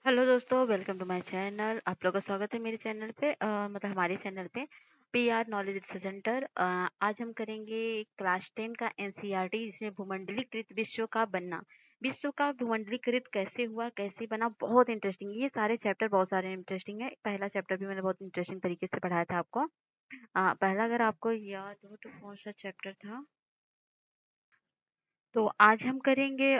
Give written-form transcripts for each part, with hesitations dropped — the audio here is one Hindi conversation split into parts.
हेलो दोस्तों, वेलकम टू माय चैनल। आप लोगों का स्वागत है मेरे चैनल पे मतलब हमारे चैनल पे पीआर नॉलेज सेंटर। आज हम करेंगे क्लास 10 का एनसीईआरटी जिसमें भूमंडलीकृत विश्व का बनना। विश्व का भूमंडलीकृत कैसे हुआ, कैसे बना, बहुत इंटरेस्टिंग। ये सारे चैप्टर बहुत सारे इंटरेस्टिंग है। पहला चैप्टर भी मैंने बहुत इंटरेस्टिंग तरीके से पढ़ाया था आपको। पहला अगर आपको याद हो तो कौन सा चैप्टर था। तो आज हम करेंगे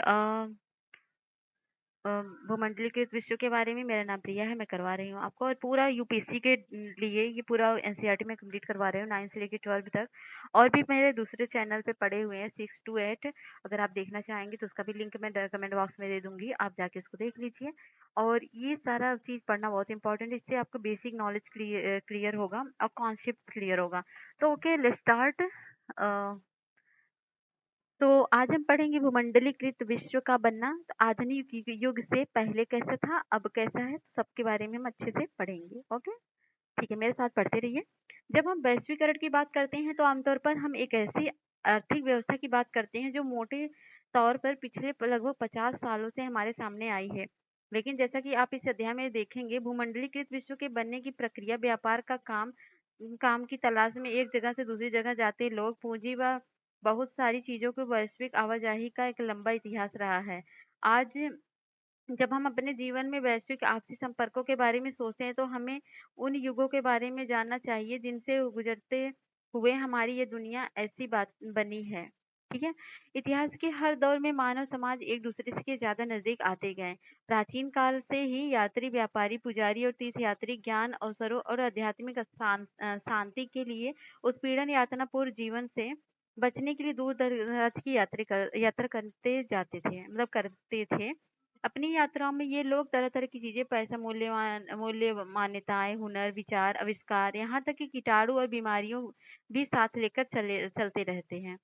अ, भूमंडलीकृत विश्व के बारे में। मेरा नाम प्रिया है, मैं करवा रही हूँ आपको, और पूरा यूपीएससी के लिए ये पूरा एनसीईआरटी में कंप्लीट करवा रही हूँ 9 से लेकर 12 तक। और भी मेरे दूसरे चैनल पे पड़े हुए हैं 6 to 8। अगर आप देखना चाहेंगे तो उसका भी लिंक मैं कमेंट बॉक्स में दे दूंगी, आप जाके उसको देख लीजिए। और ये सारा चीज़ पढ़ना बहुत इंपॉर्टेंट है, इससे आपको बेसिक नॉलेज क्लियर होगा और कॉन्सेप्ट क्लियर होगा। तो ओके, लेट्स स्टार्ट। तो आज हम पढ़ेंगे भूमंडलीकृत विश्व का बनना। तो आधुनिक युग से पहले कैसा था, अब कैसा है, तो सबके बारे में हम अच्छे से पढ़ेंगे। ओके, ठीक है, मेरे साथ पढ़ते रहिए। जब हम वैश्वीकरण की बात करते हैं तो आमतौर पर हम एक ऐसी आर्थिक व्यवस्था की बात करते हैं जो मोटे तौर पर पिछले लगभग 50 सालों से हमारे सामने आई है। लेकिन जैसा कि आप इस अध्याय में देखेंगे, भूमंडलीकृत विश्व के बनने की प्रक्रिया व्यापार का काम काम की तलाश में एक जगह से दूसरी जगह जाते लोग, पूंजी व बहुत सारी चीजों की वैश्विक आवाजाही का एक लंबा इतिहास रहा है। आज जब हम अपने जीवन में वैश्विक आपसी संपर्कों के बारे में सोचते हैं तो हमें उन युगों के बारे में जानना चाहिए जिनसे गुजरते हुए हमारी ये दुनिया ऐसी बात बनी है। ठीक है। इतिहास के हर दौर में मानव समाज एक दूसरे से ज्यादा नजदीक आते गए। प्राचीन काल से ही यात्री, व्यापारी, पुजारी और तीर्थयात्री ज्ञान, अवसरों और आध्यात्मिक शांति के लिए उत्पीड़न यातनापूर्ण जीवन से बचने के लिए दूर दराज की यात्रा करते जाते थे, मतलब करते थे। अपनी यात्राओं में ये लोग तरह-तरह की चीज़ें, पैसा, मूल्य मान्यताएँ, हुनर, विचार, आविष्कार, यहाँ तक कि कीटाणु और बीमारियों भी साथ लेकर चलते रहते हैं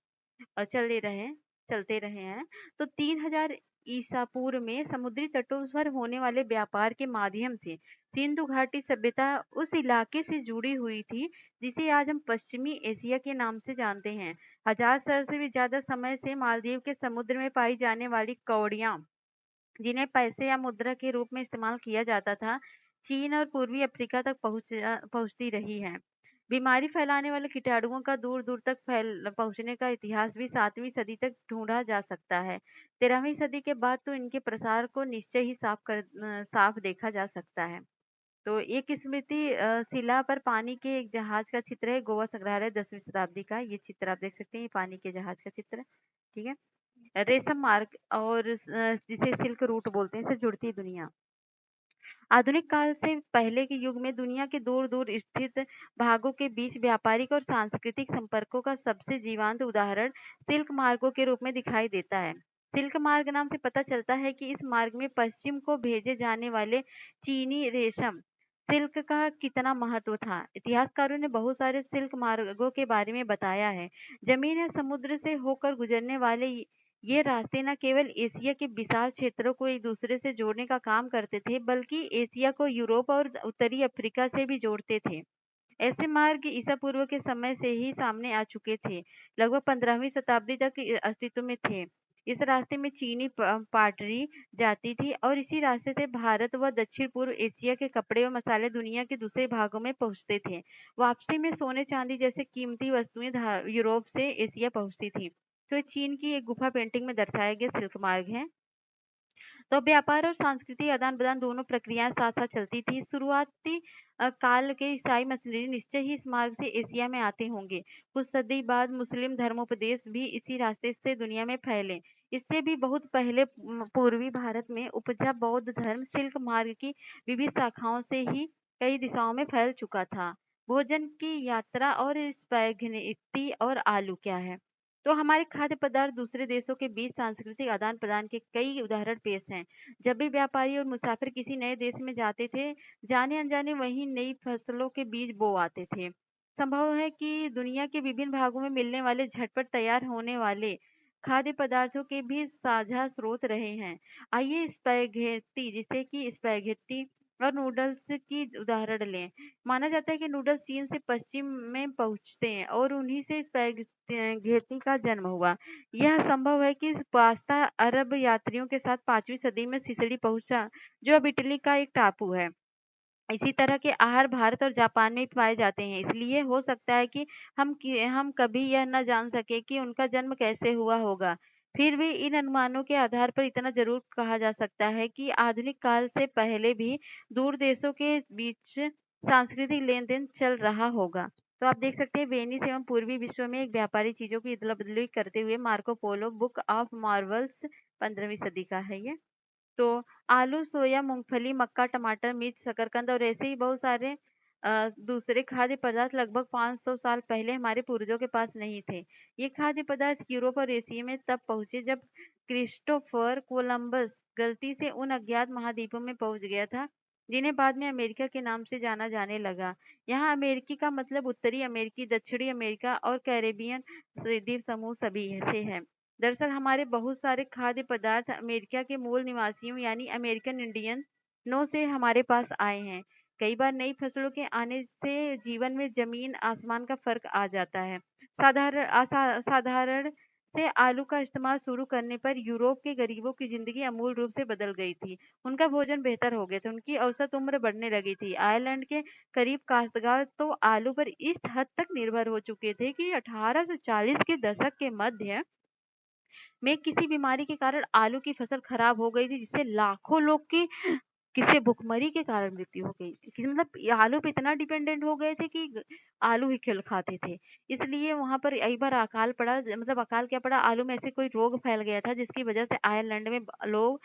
और चलते रहे हैं। तो 3000 ईसा पूर्व में समुद्री तटों पर होने वाले व्यापार के माध्यम से सिंधु घाटी सभ्यता उस इलाके से जुड़ी हुई थी जिसे आज हम पश्चिमी एशिया के नाम से जानते हैं। हजार साल से भी ज्यादा समय से मालदीव के समुद्र में पाई जाने वाली कौड़ियाँ, जिन्हें पैसे या मुद्रा के रूप में इस्तेमाल किया जाता था, चीन और पूर्वी अफ्रीका तक पहुंचती रही है। बीमारी फैलाने वाले कीटाणुओं का दूर-दूर तक फैल पहुंचने का इतिहास भी 7वीं सदी तक ढूंढा जा सकता है। 13वीं सदी के बाद तो इनके प्रसार को निश्चय ही साफ देखा जा सकता है। तो एक स्मृति शिला पर पानी के एक जहाज का चित्र है, गोवा संग्रहालय 10वीं शताब्दी का। ये चित्र आप देख सकते हैं, ये पानी के जहाज का चित्र है। ठीक है। रेशम मार्ग और जिसे सिल्क रूट बोलते हैं, से जुड़ती दुनिया। आधुनिक काल से पहले के युग में दुनिया के दूर-दूर स्थित भागों के बीच व्यापारिक और सांस्कृतिक संपर्कों का सबसे जीवंत उदाहरण सिल्क मार्गों के रूप में दिखाई देता है। सिल्क मार्ग नाम से पता चलता है कि इस मार्ग में पश्चिम को भेजे जाने वाले चीनी रेशम सिल्क का कितना महत्व था। इतिहासकारों ने बहुत सारे सिल्क मार्गों के बारे में बताया है। जमीन या समुद्र से होकर गुजरने वाले ये रास्ते न केवल एशिया के विशाल क्षेत्रों को एक दूसरे से जोड़ने का काम करते थे, बल्कि एशिया को यूरोप और उत्तरी अफ्रीका से भी जोड़ते थे। ऐसे मार्ग ईसा पूर्व के समय से ही सामने आ चुके थे, लगभग 15वीं शताब्दी तक अस्तित्व में थे। इस रास्ते में चीनी पाटरी जाती थी और इसी रास्ते से भारत व दक्षिण पूर्व एशिया के कपड़े और मसाले दुनिया के दूसरे भागों में पहुंचते थे। वापसी में सोने चांदी जैसे कीमती वस्तुएं यूरोप से एशिया पहुंचती थी। तो ये चीन की एक गुफा पेंटिंग में दर्शाया गया सिल्क मार्ग है। तो व्यापार और सांस्कृतिक आदान-प्रदान दोनों प्रक्रियाएं साथ-साथ चलती थी। शुरुआती काल के ईसाई मसीही निश्चय ही इस मार्ग से एशिया में आते होंगे। कुछ सदी बाद मुस्लिम धर्मोपदेश भी इसी रास्ते से दुनिया में फैले। इससे भी बहुत पहले पूर्वी भारत में उपजा बौद्ध धर्म सिल्क मार्ग की विविध शाखाओं से ही कई दिशाओं में फैल चुका था। भोजन की यात्रा और स्पैघेटी और आलू क्या है? तो हमारे खाद्य पदार्थ दूसरे देशों के बीच सांस्कृतिक आदान-प्रदान के कई उदाहरण पेश हैं। जब भी व्यापारी और मुसाफिर किसी नए देश में जाते थे, जाने-अनजाने वहीं नई फसलों के बीज बो आते थे। संभव है कि दुनिया के विभिन्न भागों में मिलने वाले झटपट तैयार होने वाले खाद्य पदार्थों के भी साझा स्रोत रहे हैं। आइए स्पैघेटी, जिसे कि स्पैघेटी और नूडल्स की उदाहरण लें, माना जाता है कि नूडल्स चीन से पश्चिम में पहुँचते हैं और उन्हीं से स्पैघेटी का जन्म हुआ। यह संभव है कि पास्ता अरब यात्रियों के साथ 5वीं सदी में सिसिली पहुँचा, जो अब इटली का एक टापू है। इसी तरह के आहार भारत और जापान में भी पाए जाते हैं, इसलिए हो सकता है कि हम कभी यह न जान सकें कि उनका जन्म कैसे हुआ होगा। फिर भी इन अनुमानों के आधार पर इतना ज़रूर कहा जा सकता है कि आधुनिक काल से पहले भी दूर देशों के बीच सांस्कृतिक लेन-देन चल रहा होगा। तो आप देख सकते हैं वेनिस एवं पूर्वी विश्व में एक व्यापारी चीज़ों की अदला-बदली करते हुए Marco Polo Book of Marvels 15वीं सदी का है ये। तो आलू, सोया, मूँगफली, मक्का, टमाटर, मिर्च, शकरकंद और ऐसे ही बहुत सारे दूसरे खाद्य पदार्थ लगभग 500 साल पहले हमारे पूर्वजों के पास नहीं थे। ये खाद्य पदार्थ यूरोप और एशिया में तब पहुँचे जब क्रिस्टोफर कोलंबस गलती से उन अज्ञात महाद्वीपों में पहुँच गया था, जिन्हें बाद में अमेरिका के नाम से जाना जाने लगा। यहाँ अमेरिकी का मतलब उत्तरी अमेरिकी, दक्षिणी अमेरिका और कैरेबियन द्वीप समूह सभी से है। दरअसल हमारे बहुत सारे खाद्य पदार्थ अमेरिका के मूल निवासियों यानी अमेरिकन इंडियनों से हमारे पास आए हैं। कई बार नई फसलों के आने से जीवन में जमीन आसमान का फर्क आ जाता है। साधारण से आलू का इस्तेमाल शुरू करने पर यूरोप के गरीबों की जिंदगी अमूल रूप से बदल गई थी। उनका भोजन बेहतर हो गया था, उनकी औसत उम्र बढ़ने लगी थी। आयरलैंड के करीब काश्तकार तो आलू पर इस हद तक निर्भर हो चुके थे कि 1840 के दशक के मध्य में किसी बीमारी के कारण आलू की फसल खराब हो गई थी, जिससे लाखों लोग की किसी भुखमरी के कारण मृत्यु हो गई थी। कि मतलब ये आलू पे इतना डिपेंडेंट हो गए थे कि आलू ही केवल खाते थे। इसलिए वहाँ पर एक बार अकाल पड़ा, मतलब अकाल क्या पड़ा, आलू में ऐसे कोई रोग फैल गया था जिसकी वजह से आयरलैंड में लोग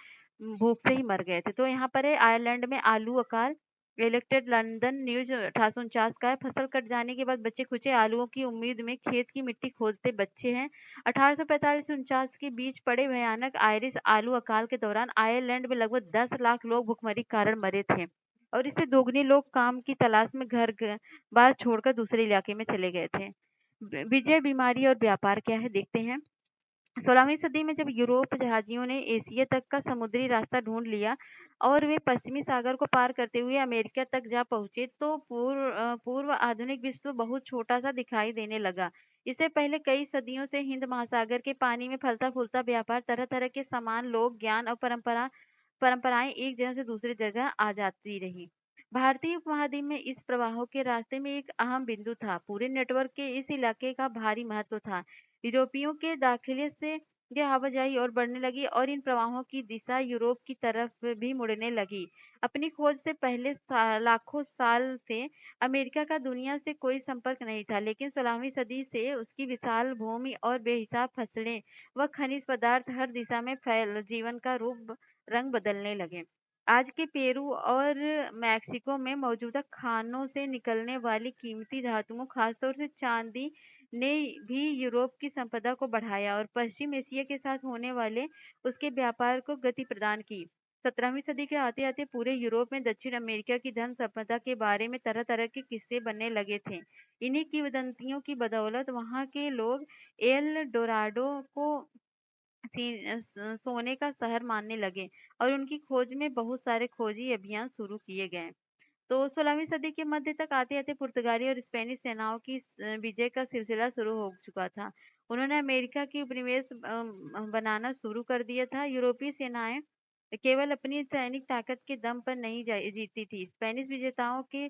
भूख से ही मर गए थे। तो यहाँ पर है आयरलैंड में आलू अकाल। इलेक्टेड लंदन न्यूज 1849 का है। फसल कट जाने के बाद बच्चे खुचे आलूओं की उम्मीद में खेत की मिट्टी खोदते बच्चे हैं। 1845-49 के बीच पड़े भयानक आयरिश आलू अकाल के दौरान आयरलैंड में लगभग 10 लाख लोग भुखमरी के कारण मरे थे और इससे दोगुनी लोग काम की तलाश में बार छोड़कर दूसरे इलाके में चले गए थे। विजय बीमारी और व्यापार क्या है देखते हैं। 16वीं सदी में जब यूरोप जहाजियों ने एशिया तक का समुद्री रास्ता ढूंढ लिया और वे पश्चिमी सागर को पार करते हुए अमेरिका तक जा पहुंचे, तो पूर्व आधुनिक विश्व बहुत छोटा सा दिखाई देने लगा। इससे पहले कई सदियों से हिंद महासागर के पानी में फलता फूलता व्यापार, तरह तरह के सामान, लोग, ज्ञान और परंपराएं एक जगह से दूसरी जगह आ जाती रही। भारतीय उपमहाद्वीप में इस प्रवाहों के रास्ते में एक अहम बिंदु था। पूरे नेटवर्क के इस इलाके का भारी महत्व था। यूरोपियों के दाखिले से यह आवाजाही और बढ़ने लगी और इन प्रवाहों की दिशा यूरोप की तरफ भी मुड़ने लगी। अपनी खोज से पहले लाखों साल से अमेरिका का दुनिया से कोई संपर्क नहीं था, लेकिन 16वीं सदी से उसकी विशाल भूमि और बेहिसाब फसलें व खनिज पदार्थ हर दिशा में फैल जीवन का रूप रंग बदलने लगे। आज के पेरू और मैक्सिको में मौजूदा खानों से निकलने वाली कीमती धातुओं, खासतौर से चांदी, ने भी यूरोप की संपदा को बढ़ाया और पश्चिम एशिया के साथ होने वाले उसके व्यापार को गति प्रदान की। 17वीं सदी के आते-आते पूरे यूरोप में दक्षिण अमेरिका की धन संपदा के बारे में तरह-तरह के किस्से बनने लगे थे। इन्हीं किंवदंतियों की बदौलत वहाँ के लोग एल डोराडो को सोने का शहर मानने लगे और उनकी खोज में बहुत सारे खोजी अभियान शुरू किए गए। तो 16वीं सदी के मध्य तक आते-आते पुर्तगाली और स्पेनिश सेनाओं की विजय का सिलसिला शुरू हो चुका था। उन्होंने अमेरिका की उपनिवेश बनाना शुरू कर दिया था। यूरोपीय सेनाएं केवल अपनी सैनिक ताकत के दम पर नहीं जीती थी। स्पेनिश विजेताओं के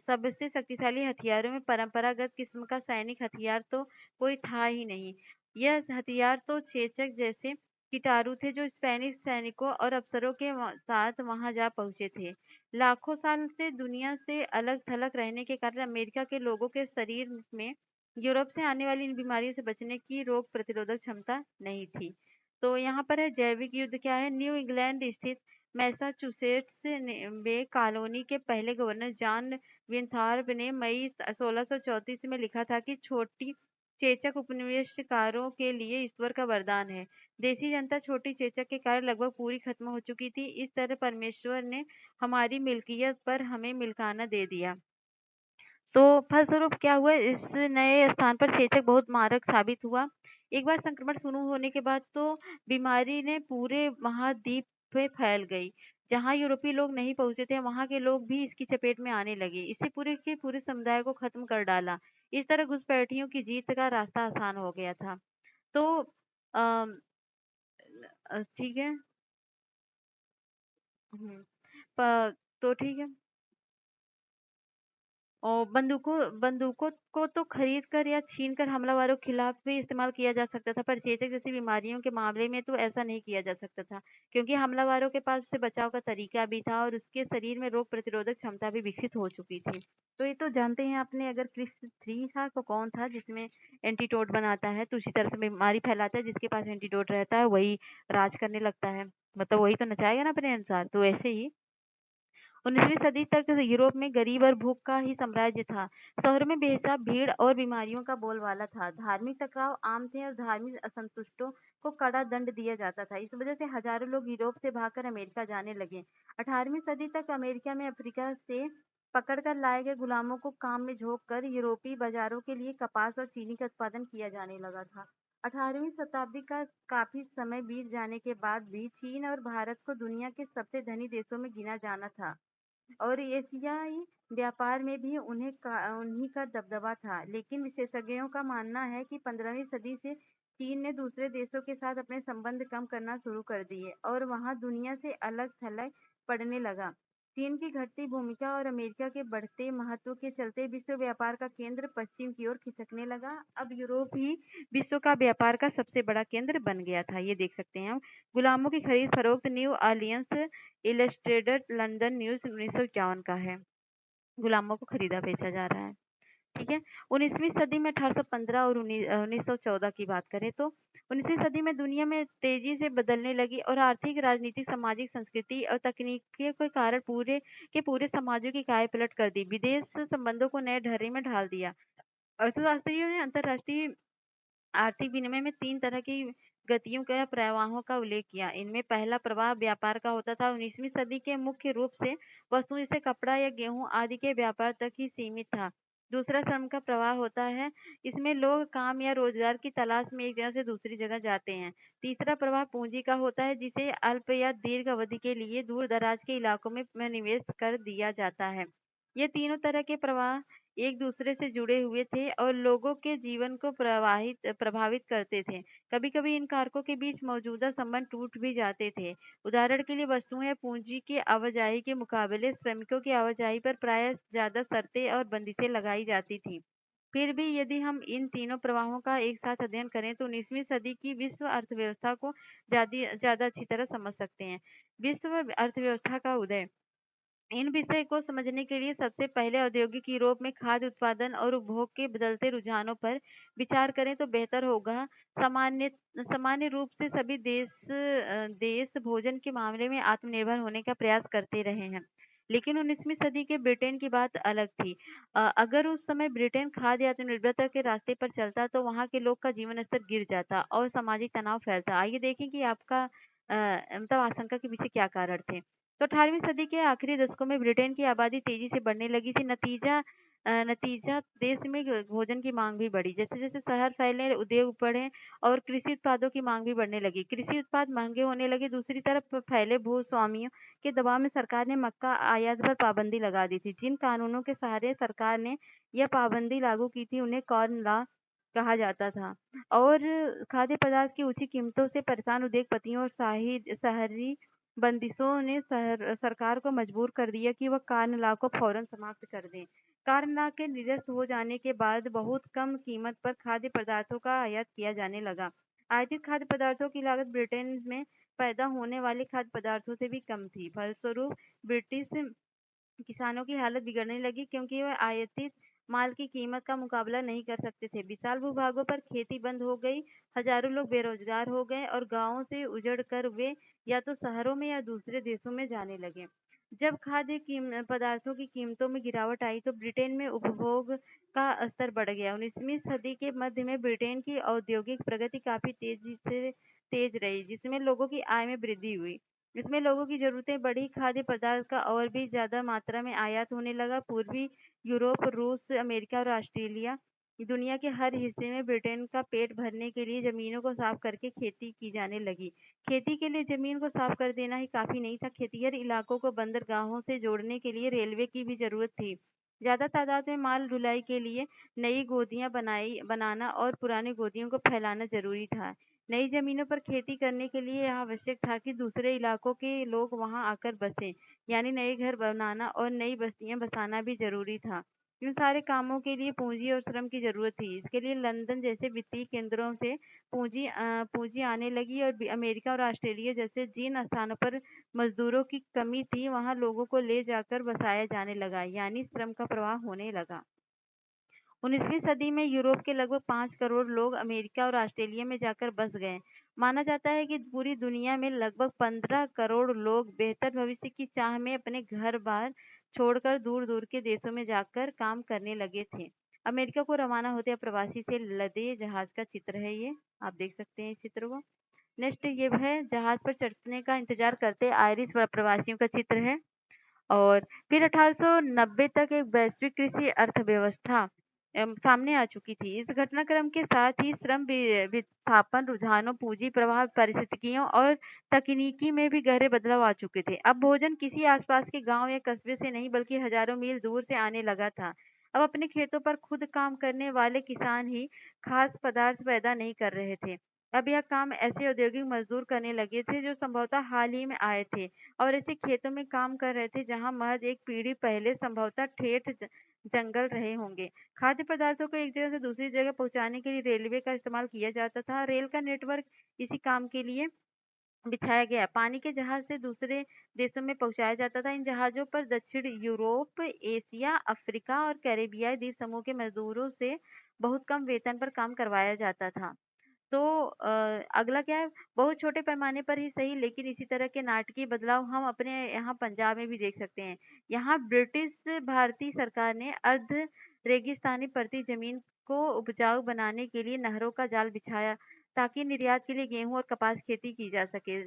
सबसे शक्तिशाली हथियारों में परंपरागत किस्म का सैनिक हथियार तो कोई था ही नहीं। यह हथियार तो चेचक जैसे किटारू थे जो स्पेनिश सैनिकों और अफसरों के साथ वहां जा पहुंचे थे। लाखों साल से दुनिया से अलग-थलग रहने के कारण अमेरिका के लोगों के शरीर में यूरोप से आने वाली इन बीमारियों से बचने की रोग प्रतिरोधक क्षमता नहीं थी। तो यहाँ पर है जैविक युद्ध क्या है। न्यू इंग्लैंड स्थित मैसाचुसेट्स में कॉलोनी के पहले गवर्नर जॉन विंथॉर्प ने मई 1634 में लिखा था कि छोटी चेचक उपनिवेशकारों के लिए ईश्वर का वरदान है। देसी जनता छोटी चेचक के कारण लगभग पूरी खत्म हो चुकी थी। इस तरह परमेश्वर ने हमारी मिल्कियत पर हमें मिल्काना दे दिया। तो फलस्वरूप क्या हुआ, इस नए स्थान पर चेचक बहुत मारक साबित हुआ। एक बार संक्रमण शुरू होने के बाद तो बीमारी ने पूरे महाद्वीप पे फैल गई। जहाँ यूरोपीय लोग नहीं पहुँचे थे, वहाँ के लोग भी इसकी चपेट में आने लगे। इससे पूरे के पूरे समुदाय को खत्म कर डाला। इस तरह घुसपैठियों की जीत का रास्ता आसान हो गया था। तो अम, ठीक है। हुँ, प तो ठीक है। और बंदूकों को तो खरीद कर या छीन कर हमलावरों के खिलाफ भी इस्तेमाल किया जा सकता था, पर चेचक जैसी बीमारियों के मामले में तो ऐसा नहीं किया जा सकता था, क्योंकि हमलावरों के पास उससे बचाव का तरीका भी था और उसके शरीर में रोग प्रतिरोधक क्षमता भी विकसित हो चुकी थी। तो ये तो जानते हैं आपने, अगर क्रिस 3 था तो कौन था जिसमें एंटीडोट बनाता है, तो उसी तरह से बीमारी फैलाता है, जिसके पास एंटीडोट रहता है वही राज करने लगता है। मतलब वही तो नचाएगा ना अपने अनुसार, तो ऐसे ही 19वीं सदी तक यूरोप में गरीब और भूख का ही साम्राज्य था। शहरों में बेहिसाब भीड़ और बीमारियों का बोलबाला था। धार्मिक टकराव आम थे और धार्मिक असंतुष्टों को कड़ा दंड दिया जाता था। इस वजह से हजारों लोग यूरोप से भागकर अमेरिका जाने लगे। 18वीं सदी तक अमेरिका में अफ्रीका से पकड़कर लाए गए गुलामों को काम में झोंक कर यूरोपीय बाजारों के लिए कपास और चीनी का उत्पादन किया जाने लगा था। 18वीं शताब्दी का काफी समय बीत जाने के बाद भी चीन और भारत को दुनिया के सबसे धनी देशों में गिना जाना था। और एशियाई व्यापार में भी उन्हीं का दबदबा था। लेकिन विशेषज्ञों का मानना है कि 15वीं सदी से चीन ने दूसरे देशों के साथ अपने संबंध कम करना शुरू कर दिए और वहां दुनिया से अलग-थलग पड़ने लगा। चीन की घटती भूमिका और अमेरिका के बढ़ते महत्व के चलते विश्व व्यापार का केंद्र पश्चिम की ओर खिसकने लगा। अब यूरोप ही विश्व का व्यापार का सबसे बड़ा केंद्र बन गया था। ये देख सकते हैं हम। गुलामों की खरीद फरोख्त new Orleans illustrated London news 1951 का है। गुलामों को खरीदा बेचा जा रहा है। ठीक है। 19वीं सदी में 1815 और 1914 की बात करें तो 19वीं सदी में दुनिया में तेजी से बदलने लगी और आर्थिक, राजनीतिक, सामाजिक, संस्कृति और तकनीकी के कारण पूरे समाजों की काया पलट कर दी। विदेश संबंधों को नए ढर्रे में ढाल दिया। अर्थशास्त्रियों ने अंतर्राष्ट्रीय आर्थिक विनिमय में 3 तरह की गतियों या प्रवाहों का उल्लेख किया। इनमें पहला प्रवाह व्यापार का होता था। 19वीं सदी के मुख्य रूप से वस्तुओं जैसे कपड़ा या गेहूँ आदि के व्यापार तक ही सीमित था। दूसरा श्रम का प्रवाह होता है। इसमें लोग काम या रोजगार की तलाश में एक जगह से दूसरी जगह जाते हैं। तीसरा प्रवाह पूंजी का होता है, जिसे अल्प या दीर्घ अवधि के लिए दूर-दराज के इलाकों में निवेश कर दिया जाता है। ये तीनों तरह के प्रवाह एक दूसरे से जुड़े हुए थे और लोगों के जीवन को प्रभावित करते थे। कभी-कभी इन कारकों के बीच मौजूदा संबंध टूट भी जाते थे। उदाहरण के लिए वस्तुओं या पूंजी की आवाजाही के मुकाबले श्रमिकों की आवाजाही पर प्रायः ज्यादा शर्तें और बंदिशें लगाई जाती थी। फिर भी यदि हम इन तीनों प्रवाहों का एक साथ अध्ययन करें तो 19वीं सदी की विश्व अर्थव्यवस्था को ज्यादा अच्छी तरह समझ सकते हैं। विश्व अर्थव्यवस्था का उदय। इन विषय को समझने के लिए सबसे पहले औद्योगिक यूरोप में खाद्य उत्पादन और उपभोग के बदलते रुझानों पर विचार करें तो बेहतर होगा। सामान्य सामान्य रूप से सभी देश भोजन के मामले में आत्मनिर्भर होने का प्रयास करते रहे हैं। लेकिन 19वीं सदी के ब्रिटेन की बात अलग थी। अगर उस समय ब्रिटेन खाद्य आत्मनिर्भरता के रास्ते पर चलता तो वहाँ के लोग का जीवन स्तर गिर जाता और सामाजिक तनाव फैलता। आइए देखें कि आपका मतलब आशंका के पीछे क्या कारण थे। तो 18वीं सदी के आखिरी दशकों में ब्रिटेन की आबादी तेजी से बढ़ने लगी थी। नतीजा देश में भोजन की मांग भी बढ़ी। जैसे-जैसे शहर फैले, उद्योग बढ़े और कृषि उत्पादों की मांग भी बढ़ने लगी। कृषि उत्पाद महँगे होने लगे। दूसरी तरफ फैले भूस्वामियों के दबाव में सरकार ने मक्का आयात पर पाबंदी लगा दी थी। जिन कानूनों के सहारे सरकार ने यह पाबंदी लागू की थी, उन्हें कॉर्न लॉ कहा जाता था। और खाद्य पदार्थ की ऊँची कीमतों से परेशान उद्योगपतियों और शहरी बंदिशों ने सरकार को मजबूर कर दिया कि वह कॉर्न लॉ को फौरन समाप्त कर दें। कॉर्न लॉ के निरस्त हो जाने के बाद बहुत कम कीमत पर खाद्य पदार्थों का आयात किया जाने लगा। आयातित खाद्य पदार्थों की लागत ब्रिटेन में पैदा होने वाले खाद्य पदार्थों से भी कम थी। फलस्वरूप ब्रिटिश किसानों की हालत बिगड़ने लगी, क्योंकि वह आयातित माल की कीमत का मुकाबला नहीं कर सकते थे। विशाल भूभागों पर खेती बंद हो गई। हजारों लोग बेरोजगार हो गए और गांवों से उजड़कर वे या तो शहरों में या दूसरे देशों में जाने लगे। जब पदार्थों की कीमतों में गिरावट आई तो ब्रिटेन में उपभोग का स्तर बढ़ गया। 19वीं सदी के मध्य में ब्रिटेन की औद्योगिक प्रगति काफी तेज रही, जिसमें लोगों की आय में वृद्धि हुई। इसमें लोगों की ज़रूरतें बढ़ी, खाद्य पदार्थ का और भी ज़्यादा मात्रा में आयात होने लगा। पूर्वी यूरोप, रूस, अमेरिका और ऑस्ट्रेलिया दुनिया के हर हिस्से में ब्रिटेन का पेट भरने के लिए ज़मीनों को साफ़ करके खेती की जाने लगी। खेती के लिए ज़मीन को साफ़ कर देना ही काफ़ी नहीं था, खेतिहर इलाकों को बंदरगाहों से जोड़ने के लिए रेलवे की भी ज़रूरत थी। ज़्यादा तादाद में माल ढुलाई के लिए नई गोदियाँ बनाना और पुरानी गोदियों को फैलाना ज़रूरी था। नई ज़मीनों पर खेती करने के लिए यह आवश्यक था कि दूसरे इलाकों के लोग वहाँ आकर बसें, यानी नए घर बनाना और नई बस्तियाँ बसाना भी ज़रूरी था। इन सारे कामों के लिए पूँजी और श्रम की ज़रूरत थी। इसके लिए लंदन जैसे वित्तीय केंद्रों से पूँजी आने लगी और अमेरिका और ऑस्ट्रेलिया जैसे जिन स्थानों पर मज़दूरों की कमी थी, वहाँ लोगों को ले जाकर बसाया जाने लगा, यानी श्रम का प्रवाह होने लगा। 19वीं सदी में यूरोप के लगभग 5 करोड़ लोग अमेरिका और ऑस्ट्रेलिया में जाकर बस गए। माना जाता है कि पूरी दुनिया में लगभग 15 करोड़ लोग बेहतर भविष्य की चाह में अपने घर-बार छोड़कर दूर-दूर के देशों में जाकर काम करने लगे थे। अमेरिका को रवाना होते प्रवासी से लदे जहाज का चित्र है ये, आप देख सकते हैं इस चित्र को। नेक्स्ट ये है जहाज पर चढ़ने का इंतजार करते आयरिश प्रवासियों का चित्र है। और फिर 1890 तक एक वैश्विक कृषि अर्थव्यवस्था सामने आ चुकी थी। इस घटनाक्रम के साथ ही श्रम विस्थापन, रुझानों, पूंजी प्रवाह, पारिस्थितिकियों और तकनीकी में भी गहरे बदलाव आ चुके थे। अब भोजन किसी आसपास के गांव या कस्बे से नहीं बल्कि हजारों मील दूर से आने लगा था। अब अपने खेतों पर खुद काम करने वाले किसान ही खास पदार्थ पैदा नहीं कर रहे थे। अब यह काम ऐसे औद्योगिक मजदूर करने लगे थे जो संभवतः हाल ही में आए थे और ऐसे खेतों में काम कर रहे थे जहां महज एक पीढ़ी पहले संभवतः ठेठ जंगल रहे होंगे। खाद्य पदार्थों को एक जगह से दूसरी जगह पहुंचाने के लिए रेलवे का इस्तेमाल किया जाता था। रेल का नेटवर्क इसी काम के लिए बिछाया गया। पानी के जहाज से दूसरे देशों में पहुंचाया जाता था। इन जहाजों पर दक्षिण यूरोप, एशिया, अफ्रीका और कैरेबियाई द्वीप समूह के मजदूरों से बहुत कम वेतन पर काम करवाया जाता था। तो अगला क्या है, बहुत छोटे पैमाने पर ही सही लेकिन इसी तरह के नाटकीय बदलाव हम अपने यहाँ पंजाब में भी देख सकते हैं। यहाँ ब्रिटिश भारतीय सरकार ने अर्ध रेगिस्तानी पड़ती जमीन को उपजाऊ बनाने के लिए नहरों का जाल बिछाया ताकि निर्यात के लिए गेहूं और कपास खेती की जा सके।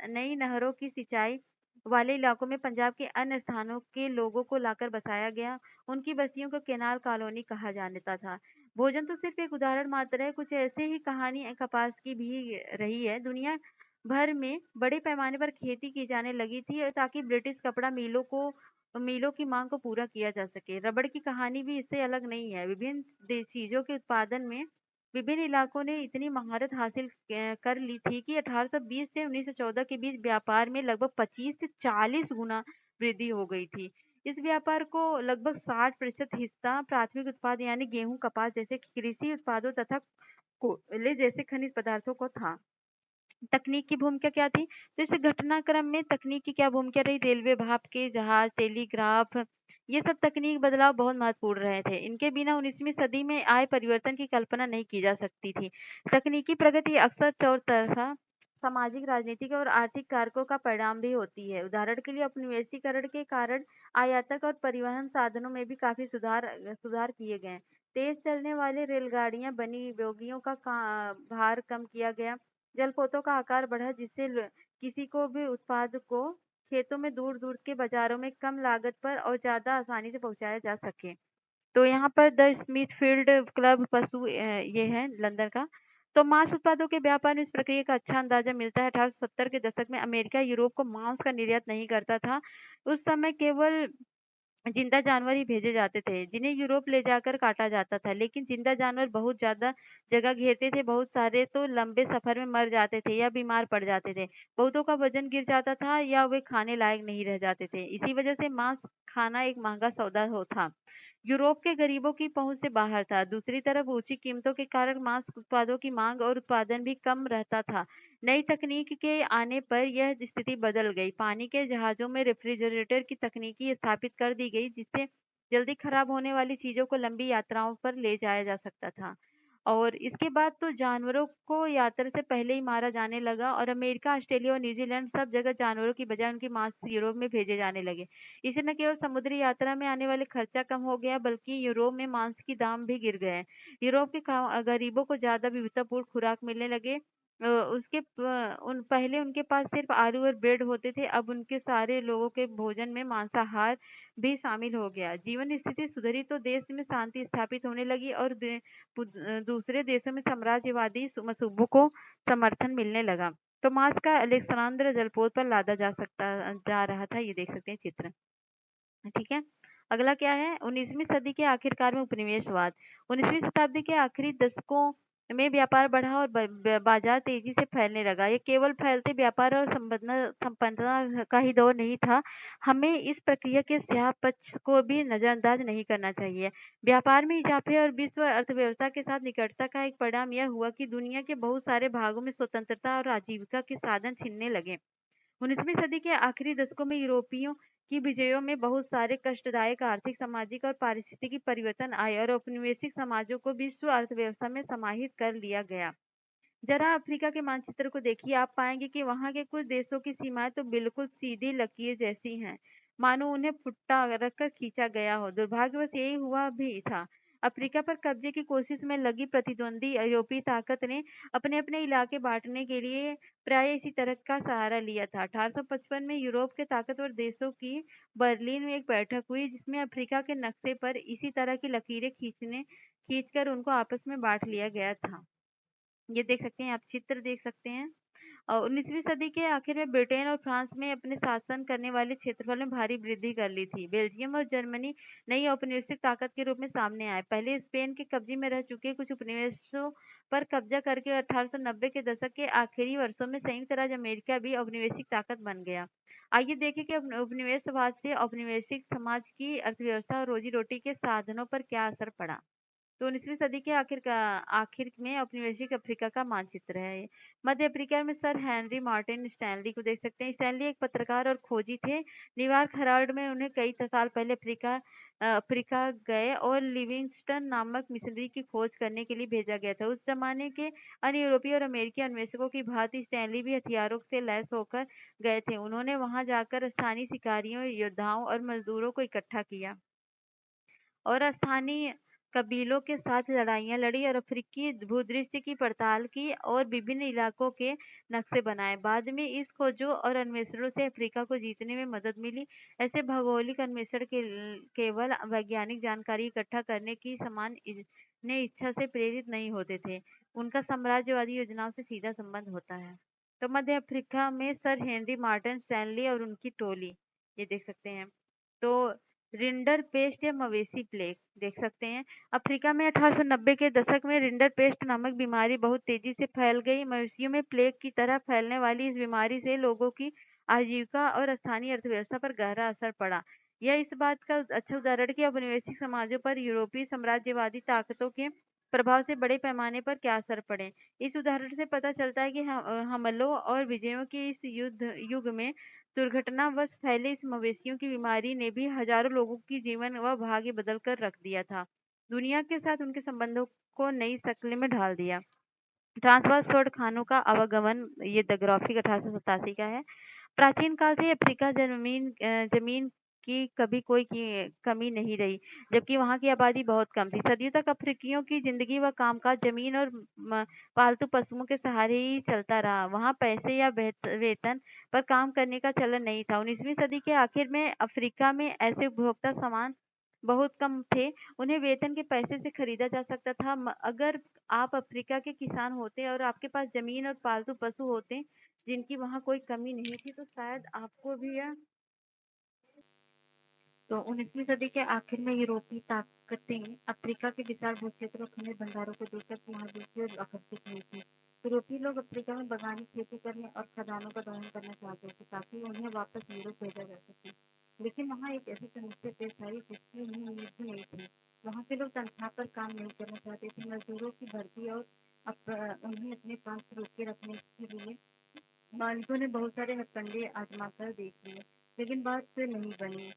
नई नहरों की सिंचाई वाले इलाकों में पंजाब के अन्य स्थानों के लोगों को लाकर बसाया गया। उनकी बस्तियों को केनाल कॉलोनी कहा जाता था। भोजन तो सिर्फ एक उदाहरण मात्र है, कुछ ऐसे ही कहानी कपास की भी रही है। दुनिया भर में बड़े पैमाने पर खेती की जाने लगी थी ताकि ब्रिटिश कपड़ा मिलों की मांग को पूरा किया जा सके। रबड़ की कहानी भी इससे अलग नहीं है। विभिन्न चीजों के उत्पादन में विभिन्न इलाकों ने इतनी महारत हासिल कर ली थी कि 1820 से 1914 के बीच व्यापार में लगभग 25 से 40 गुना वृद्धि हो गई थी। इस व्यापार को लगभग 60% हिस्सा प्राथमिक उत्पाद यानी गेहूं, कपास जैसे कृषि उत्पादों तथा कोयले जैसे खनिज पदार्थों को था। तकनीक की भूमिका क्या थी? तो इस घटनाक्रम में तकनीक की क्या भूमिका रही? रेलवे, भाप के जहाज, टेलीग्राफ, ये सब तकनीक बदलाव बहुत महत्वपूर्ण रहे थे। इनके बिना 19वीं सदी में आए परिवर्तन की कल्पना नहीं की जा सकती थी। तकनीकी प्रगति अक्सर चौतरफा सामाजिक, राजनीतिक और आर्थिक कारकों का परिणाम भी होती है। उदाहरण के लिए उपनिवेशीकरण के कारण आयातक और परिवहन साधनों में भी काफी सुधार किए गए। तेज चलने वाली रेलगाड़ियां बनी, बोगियों का भार कम किया गया, जलपोतों का आकार बढ़ा जिससे किसी को भी उत्पाद को खेतों में दूर-दूर के बाजारों में कम लागत पर और ज़्यादा आसानी से पहुंचाया जा सके। तो यहाँ पर द स्मिथफील्ड क्लब ये है लंदन का। तो मांस उत्पादों के व्यापार में इस प्रक्रिया का अच्छा अंदाजा मिलता है। 1870 के दशक में अमेरिका यूरोप को मांस का निर्यात नहीं करता था। उस समय केवल जिंदा जानवर ही भेजे जाते थे जिन्हें यूरोप ले जाकर काटा जाता था। लेकिन जिंदा जानवर बहुत ज्यादा जगह घेरते थे, बहुत सारे तो लंबे सफर में मर जाते थे या बीमार पड़ जाते थे। बहुतों का वजन गिर जाता था या वे खाने लायक नहीं रह जाते थे। इसी वजह से मांस खाना एक महंगा सौदा था। यूरोप के गरीबों की पहुंच से बाहर था। दूसरी तरफ ऊंची कीमतों के कारण मांस उत्पादों की मांग और उत्पादन भी कम रहता था। नई तकनीक के आने पर यह स्थिति बदल गई। पानी के जहाजों में रेफ्रिजरेटर की तकनीकी स्थापित कर दी गई जिससे जल्दी खराब होने वाली चीजों को लंबी यात्राओं पर ले जाया जा सकता था। और इसके बाद तो जानवरों को यात्रा से पहले ही मारा जाने लगा और अमेरिका, ऑस्ट्रेलिया और न्यूजीलैंड सब जगह जानवरों की बजाय उनकी मांस यूरोप में भेजे जाने लगे। इससे न केवल समुद्री यात्रा में आने वाले खर्चा कम हो गया बल्कि यूरोप में मांस की दाम भी गिर गए। यूरोप के गरीबों को ज्यादा विविधतापूर्ण खुराक मिलने लगे। उसके पहले उनके पास सिर्फ आलू और ब्रेड होते थे, अब उनके सारे लोगों के भोजन में मांसाहार भी शामिल हो गया। जीवन स्थिति सुधरी तो देश में शांति स्थापित होने लगी और दूसरे देशों में साम्राज्यवादी मंसूबों को समर्थन मिलने लगा। तो मांस का अलेक्सांद्र जलपोत पर लादा जा रहा था, ये देख सकते हैं चित्र। ठीक है, अगला क्या है? 19वीं सदी के आखिरकार में उपनिवेशवाद। 19वीं शताब्दी के आखिरी दशकों में व्यापार बढ़ा और बाजार तेजी से फैलने लगा। ये केवल फैलते व्यापार और संपन्नता का ही दौर नहीं था। हमें इस प्रक्रिया के स्याह पक्ष को भी नजरअंदाज नहीं करना चाहिए। व्यापार में इजाफे और विश्व अर्थव्यवस्था के साथ निकटता का एक परिणाम यह हुआ कि दुनिया के बहुत सारे भागों में स्वतंत्रता और आजीविका के साधन छिनने लगे। 19वीं सदी के आखिरी दशकों में यूरोपियों की विजयों में बहुत सारे कष्टदायक आर्थिक, सामाजिक और पारिस्थितिकी परिवर्तन आए और औपनिवेशिक समाजों को विश्व अर्थव्यवस्था में समाहित कर लिया गया। जरा अफ्रीका के मानचित्र को देखिए, आप पाएंगे कि वहां के कुछ देशों की सीमाएं तो बिल्कुल सीधी लकीर जैसी हैं, मानो उन्हें फुट्टा रखकर खींचा गया हो। दुर्भाग्यवश यही हुआ भी था। अफ्रीका पर कब्जे की कोशिश में लगी प्रतिद्वंदी यूरोपीय ताकत ने अपने अपने इलाके बांटने के लिए प्राय इसी तरह का सहारा लिया था। 1855 में यूरोप के ताकतवर देशों की बर्लिन में एक बैठक हुई, जिसमें अफ्रीका के नक्शे पर इसी तरह की लकीरें खींचकर उनको आपस में बांट लिया गया था। ये देख सकते हैं, आप चित्र देख सकते हैं। 19वीं सदी के आखिर में ब्रिटेन और फ्रांस में अपने शासन करने वाले क्षेत्रफल में भारी वृद्धि कर ली थी। बेल्जियम और जर्मनी नई औपनिवेशिक ताकत के रूप में सामने आए। पहले स्पेन के कब्जे में रह चुके कुछ उपनिवेशों पर कब्जा करके 1890 के दशक के आखिरी वर्षों में संयुक्त राज्य अमेरिका भी औपनिवेशिक ताकत बन गया। आइए देखें कि उपनिवेशवाद से औपनिवेशिक समाज की अर्थव्यवस्था और रोजी रोटी के साधनों पर क्या असर पड़ा। तो 19वीं सदी के आखिर में औपनिवेशिक अफ्रीका का मानचित्र है ये। मध्य अफ्रीका में सर हेनरी मार्टिन स्टैनली को देख सकते हैं। स्टैनली एक पत्रकार और खोजी थे। न्यूयॉर्क हेराल्ड में उन्हें कई साल पहले अफ्रीका गए और लिविंगस्टन नामक मिशनरी की खोज करने के लिए भेजा गया था। उस जमाने के अन्य यूरोपीय और अमेरिकी अन्वेषकों की भांति स्टैनली भी हथियारों से लैस होकर गए थे। उन्होंने वहां जाकर स्थानीय शिकारियों, योद्धाओं और मजदूरों को इकट्ठा किया और स्थानीय कबीलों के साथ लड़ाइयाँ लड़ी और अफ्रीकी भूदृश्य की पड़ताल की और विभिन्न इलाकों के नक्शे बनाए। बाद में इस खोजों और अन्वेषणों से अफ्रीका को जीतने में मदद मिली। ऐसे भौगोलिक अन्वेषण केवल वैज्ञानिक जानकारी इकट्ठा करने की समान इच्छा से प्रेरित नहीं होते थे। उनका साम्राज्यवादी योजनाओं से सीधा संबंध होता है। तो मध्य अफ्रीका में सर हेनरी मार्टिन स्टैनली और उनकी टोली, ये देख सकते हैं। तो रिंडर पेस्ट या मवेशी प्लेग देख सकते हैं। अफ्रीका में 1890 के दशक में रिंडर पेस्ट नामक बीमारी बहुत तेजी से फैल गई। मवेशियों में प्लेग की तरह फैलने वाली इस बीमारी से लोगों की आजीविका और स्थानीय अर्थव्यवस्था पर गहरा असर पड़ा। यह इस बात का अच्छा उदाहरण कि औपनिवेशिक समाजों पर यूरोपीय साम्राज्यवादी ताकतों के प्रभाव से बड़े पैमाने पर क्या असर पड़े। इस उदाहरण से पता चलता है कि हमलों और विजयों के इस युग में दुर्घटनावश फैले इस मवेशियों की बीमारी ने भी हजारों लोगों की जीवन व भाग्य बदल कर रख दिया था। दुनिया के साथ उनके संबंधों को नई शक्ल में ढाल दिया। ट्रांसवाल स्वर्ण खानों का आवागमन, ये द ग्राफिक 1887 का है। प्राचीन काल से अफ्रीका जमीन की कभी कोई कमी नहीं रही, जबकि वहां की आबादी बहुत कम थी। सदियों तक अफ्रीकियों की जिंदगी व कामकाज जमीन और पालतू पशुओं के सहारे ही चलता रहा। वहां पैसे या वेतन पर काम करने का चलन नहीं था। 19वीं सदी के आखिर में अफ्रीका में ऐसे उपभोक्ता सामान बहुत कम थे, उन्हें वेतन के पैसे से खरीदा जा सकता था। अगर आप अफ्रीका के किसान होते और आपके पास जमीन और पालतू पशु होते जिनकी वहाँ कोई कमी नहीं थी, तो शायद आपको भी यह। तो 19वीं सदी के आखिर में यूरोपीय ताकतें अफ्रीका के विशाल भूक्षेत्र और खनिज भंडारों को देखकर वहाँ की ओर आकर्षित हुई थी। यूरोपीय लोग अफ्रीका में बागानी खेती करने और खदानों का दोहन करना चाहते थे ताकि उन्हें वापस यूरोप भेजा जा सके। लेकिन वहाँ एक ऐसी समस्या पेश आई जिसकी उन्हें उम्मीद भी नहीं थी। वहाँ के लोग तनख्वाह पर काम नहीं करना चाहते थे। मजदूरों की भर्ती और उन्हें अपने पास रोके रखने के लिए मालिकों ने बहुत सारे हथकंडे आजमा कर देख लिए, लेकिन बात से नहीं बनी।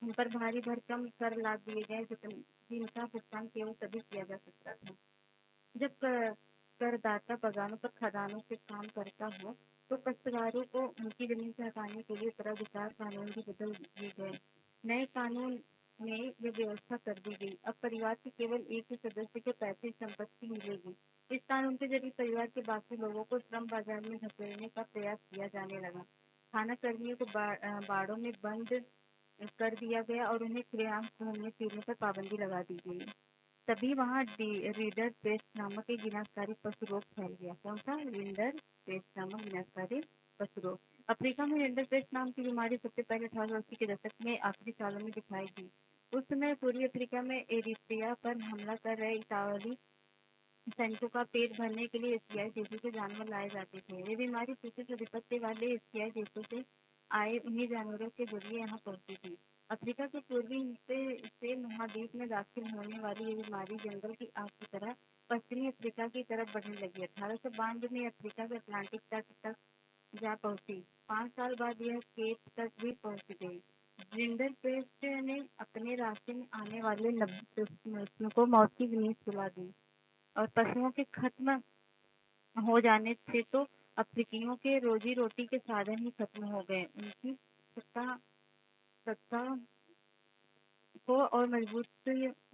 उन पर भारी भरकम कर लाद दिए गए जिनका भुगतान केवल तभी किया जा सकता था जब करदाता बागानों पर खदानों से काम करता हो। तो काश्तकारों को उनकी जमीन से हटाने के लिए उत्तराधिकार कानून भी बदल दिए गए। नए कानून में ये व्यवस्था कर दी गई। अब परिवार के केवल एक ही सदस्य को पैतृक संपत्ति मिलेगी। इस कानून के जरिए परिवार के बाकी लोगों को श्रम बाजार में धकेलने का प्रयास किया जाने लगा। खाना कर्मियों को बाड़ों में बंद कर दिया गया और उन्हें खुलेआम घूमने फिरने पर पाबंदी लगा दी गई। तभी वहाँ रीडर पेस्ट नामक एक विनाशकारी पशु रोग फैल गया। कौन सा? रिंडर पेस्ट नामक विनाशकारी पशु रोग। अफ्रीका में रिंडर पेस्ट नाम की बीमारी सबसे पहले 1880 के दशक में आखिरी सालों में दिखाई दी। उस समय पूर्वी अफ्रीका में एरिट्रिया पर हमला कर रहे इतालवी सैनिकों का पेट भरने के लिए एशियाई देशों से जानवर लाए जाते थे। ये बीमारी विशिष्ट अधिपत्य वाले एशियाई देशों से आए उन्हीं जानवरों के जरिए यहाँ पहुंची थी। अफ्रीका के पूर्वी हिस्से से महाद्वीप में दाखिल होने वाली ये बीमारी जंगल की आग की तरह पश्चिमी अफ्रीका की तरफ बढ़ने लगी। 1892 में अफ्रीका के अटलांटिक तट तक जा पहुंची। 5 साल बाद यह केप तक भी पहुंच गई। रिंडर पेस्ट ने अपने रास्ते में आने वाले 90 नस्लों को मौत की नींद सुला दी और पशुओं के खत्म हो जाने से तो अफ्रीकियों के रोजी रोटी के साधन ही खत्म हो गए। उनकी सत्ता सत्ता को और मजबूत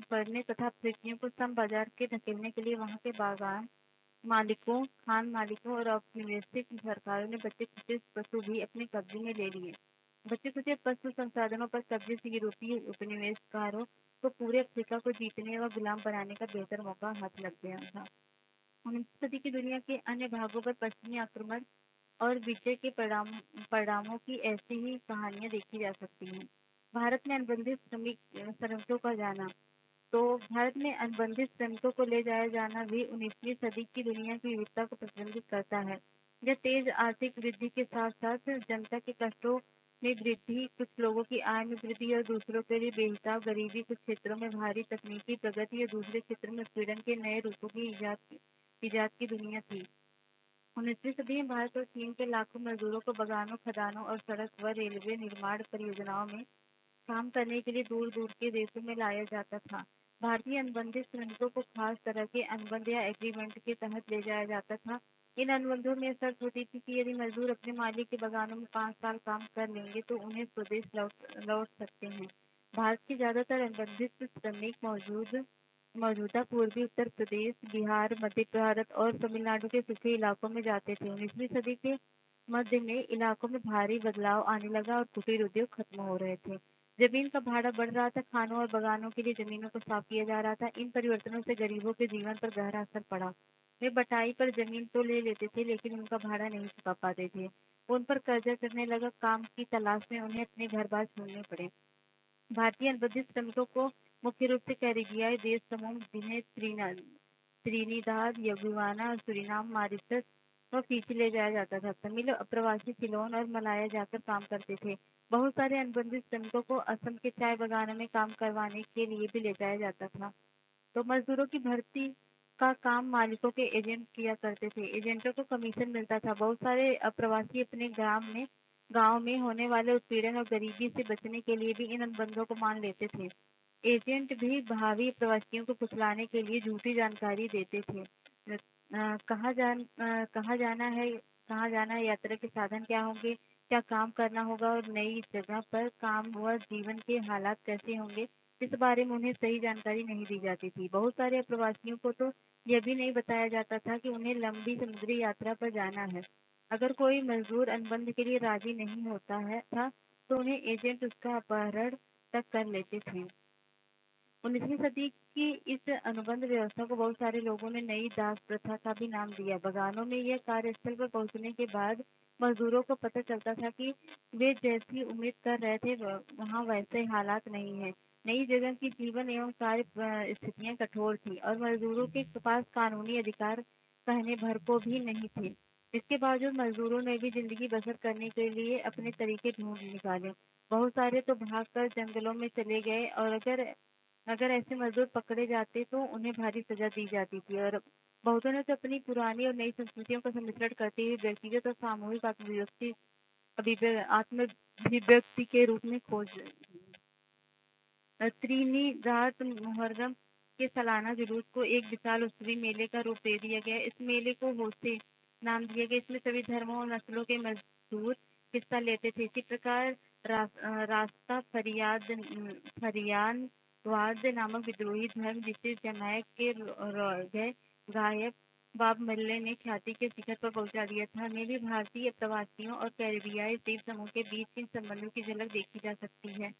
करने तथा अफ्रीकियों को श्रम बाजार के धकेलने के लिए वहां के बागान मालिकों, खान मालिकों और औपनिवेशिक सरकारों ने बचे खुचे पशु भी अपने कब्जे में ले लिए। बचे खुचे पशु संसाधनों पर कब्जे से यूरोपीय उपनिवेशकारों को पूरे अफ्रीका को जीतने व गुलाम बनाने का बेहतर मौका हाथ लग गया था। 19वीं सदी की दुनिया के अन्य भागों पर पश्चिमी आक्रमण और विजय के परिणामों की ऐसी ही कहानियां देखी जा सकती हैं। भारत में अनुबंधित श्रमिकों का जाना। तो भारत में अनुबंधित श्रमिकों को ले जाया जाना भी 19वीं सदी की दुनिया की विविधता को प्रतिबिंबित करता है। यह तेज आर्थिक वृद्धि के साथ साथ जनता के कष्टों में वृद्धि, कुछ लोगों की आय में वृद्धि और दूसरों के लिए बेहिसाब गरीबी, कुछ क्षेत्रों में भारी तकनीकी प्रगति और दूसरे क्षेत्रों में उत्पीड़न के नए रूपों की इजाद की दुनिया थी। 19वीं सदी में भारत और चीन के लाखों मजदूरों को बागानों, खदानों और सड़क व रेलवे निर्माण परियोजनाओं में काम करने के लिए दूर दूर के देशों में लाया जाता था। भारतीय अनुबंधित श्रमिकों को खास तरह के अनुबंध या एग्रीमेंट के तहत ले जाया जाता था। इन अनुबंधों में शर्त होती थी कि यदि मजदूर अपने मालिक के बागानों में 5 साल काम कर लेंगे तो उन्हें स्वदेश लौट सकते हैं। भारत के ज्यादातर अनुबंधित श्रमिक मौजूदा पूर्वी उत्तर प्रदेश, बिहार, मध्य भारत और तमिलनाडु के सूखे इलाकों में जाते थे। 19वीं सदी के मध्य में इलाकों में भारी बदलाव आने लगा और कुटीर उद्योग खत्म हो रहे थे। जमीन का भाड़ा बढ़ रहा था, खानों और बागानों के लिए जमीनों को साफ किया जा रहा था। इन परिवर्तनों से गरीबों के जीवन पर गहरा असर पड़ा। वे बटाई पर जमीन तो ले लेते थे लेकिन उनका भाड़ा नहीं चुका पाते थे। उन पर कर्जा चढ़ने लगा। काम की तलाश में उन्हें अपने घर बार छोड़ने पड़े। भारतीय अनुबंधित श्रमिकों को मुख्य रूप से कैरिबियाई देश समूह जिन्हें त्रिनिदाद, गुयाना, सूरीनाम, मॉरिशस व फिजी ले जाया जाता था। तमिल अप्रवासी सिलोन और मलाया जाकर काम करते थे। बहुत सारे अनुबंधित श्रमिकों को असम के चाय बागानों में काम करवाने के लिए भी ले जाया जाता था। तो मजदूरों की भर्ती का काम मालिकों के एजेंट किया करते थे। एजेंटों को कमीशन मिलता था। बहुत सारे अप्रवासी अपने गांव में होने वाले उत्पीड़न और गरीबी से बचने के लिए भी इन अनुबंधों को मान लेते थे। एजेंट भी भावी प्रवासियों को फुसलाने के लिए झूठी जानकारी देते थे। कहाँ जाना है, यात्रा के साधन क्या होंगे, क्या काम करना होगा और नई जगह पर काम व जीवन के हालात कैसे होंगे, इस बारे में उन्हें सही जानकारी नहीं दी जाती थी। बहुत सारे प्रवासियों को तो यह भी नहीं बताया जाता था कि उन्हें लंबी समुद्री यात्रा पर जाना है। अगर कोई मजदूर अनुबंध के लिए राजी नहीं होता था तो उन्हें एजेंट उसका अपहरण तक कर लेते थे। 19वीं सदी की इस अनुबंध व्यवस्था को बहुत सारे लोगों ने नई दास प्रथा का भी नाम दिया। बागानों में यह कार्यस्थल पर पहुंचने के बाद मजदूरों को पता चलता था कि वे जैसी उम्मीद कर रहे थे वहाँ वैसे हालात नहीं है। नई जगह की जीवन एवं कार्य स्थितियां कठोर थी और मजदूरों के पास कानूनी अधिकार कहने भर को भी नहीं थे। इसके बावजूद मजदूरों ने भी जिंदगी बसर करने के लिए अपने तरीके ढूंढ निकाले। बहुत सारे तो भागकर जंगलों में चले गए और अगर अगर ऐसे मजदूर पकड़े जाते तो उन्हें भारी सजा दी जाती थी और बहुतों ने तो अपनी पुरानी और नई संस्कृतियों का सम्मिश्रण करते हुए व्यक्तिगत और सामूहिक आत्माभिव्यक्ति के रूप में खोज त्रिनिदाद मुहर्रम के सालाना जुलूस को एक विशाल उत्सवी मेले का रूप दे दिया गया। इस मेले को होसे नाम दिया गया। इसमें सभी धर्मों और नस्लों के मजदूर हिस्सा लेते थे। इसी प्रकार रास्ता फरियानवाद नामक विद्रोही धर्म जिसे जमैक के गए गायक बाब मिल्ले ने ख्याति के शिखर पर पहुंचा दिया था, में भी भारतीय प्रवासियों और कैरिबियाई द्वीप समूह के बीच इन संबंधों की झलक देखी जा सकती है।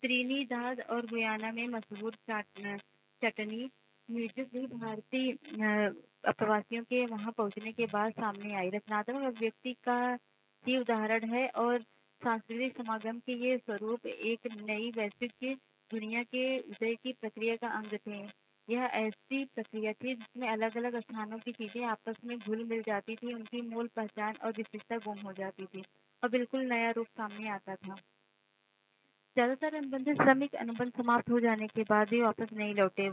त्रिनिदाद और गुयाना में मशहूर चटनी म्यूजिक भी भारतीय प्रवासियों के वहां पहुंचने के बाद सामने आई। रचनात्मक अभिव्यक्ति का ही उदाहरण है और सांस्कृतिक समागम के ये स्वरूप एक नई वैश्विक दुनिया के उदय की प्रक्रिया का अंग थे। यह ऐसी प्रक्रिया थी जिसमें अलग अलग स्थानों की चीजें आपस में घुल मिल जाती थी, उनकी मूल पहचान और विशेषता गुम हो जाती थी और बिल्कुल नया रूप सामने आता था। ज्यादातर अनुबंधित श्रमिक अनुबंध समाप्त हो जाने के बाद भी वापस नहीं लौटे।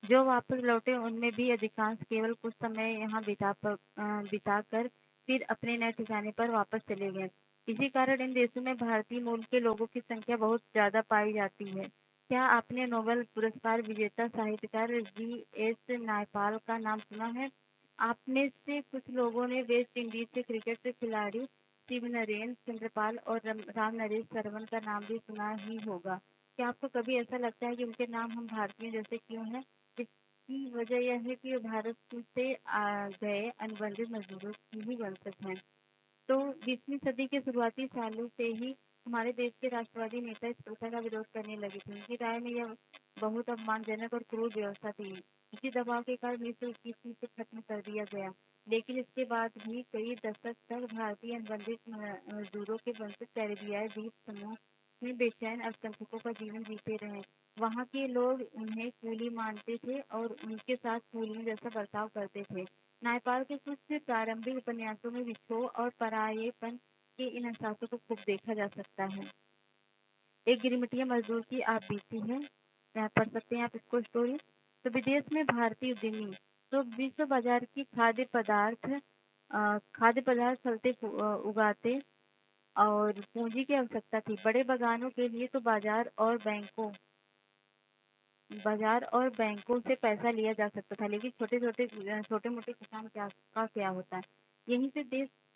जो वापस लौटे उनमें भी अधिकांश केवल कुछ समय यहाँ बिता कर फिर अपने नए ठिकाने पर वापस चले गए। इसी कारण इन देशों में भारतीय मूल के लोगों की संख्या बहुत ज्यादा पाई जाती है। क्या आपने नोबेल पुरस्कार विजेता साहित्यकार जी.एस. नायपाल का नाम सुना है? आप में से कुछ लोगों ने वेस्ट इंडीज के क्रिकेट खिलाड़ी शिवनरेन चंद्रपाल और रामनरेश सरवन का नाम भी सुना ही होगा। क्या आपको कभी ऐसा लगता है कि उनके नाम हम भारतीयों जैसे क्यों हैं? इसकी वजह यह है कि वे भारत से गए अनुबंधित मजदूरों की ही वंशज हैं। तो 20वीं सदी के शुरुआती सालों से ही हमारे देश के राष्ट्रवादी नेता इस प्रथा का विरोध करने लगे थे। उनकी राय में यह बहुत अपमानजनक और क्रूर व्यवस्था थी। इसी दबाव के कारण 1921 में इसे खत्म कर दिया गया, लेकिन इसके बाद भी कई दशक तक भारतीय अनुबंधित मजदूरों के वंशज कैरिबियाई द्वीप समूह में बेचैन अल्पसंख्यकों का जीवन जीते रहे। वहाँ के लोग उन्हें कूली मानते थे और उनके साथ कूलियों जैसा बर्ताव करते थे। नायपाल के कुछ प्रारंभिक उपन्यासों में विक्षोभ और परायेपन के इन एहसासों को खूब देखा जा सकता है। एक गिरिमिटिया मजदूर की आप बीती है, यहाँ पढ़ सकते हैं आप इसको स्टोरी। तो विदेश में भारतीय उद्यमी तो विश्व बाजार की खाद्य पदार्थ फलते उगाते और पूंजी की आवश्यकता थी। बड़े बागानों के लिए तो बाजार और बैंकों से पैसा लिया जा सकता था, लेकिन छोटे मोटे किसान क्या होता है। यहीं से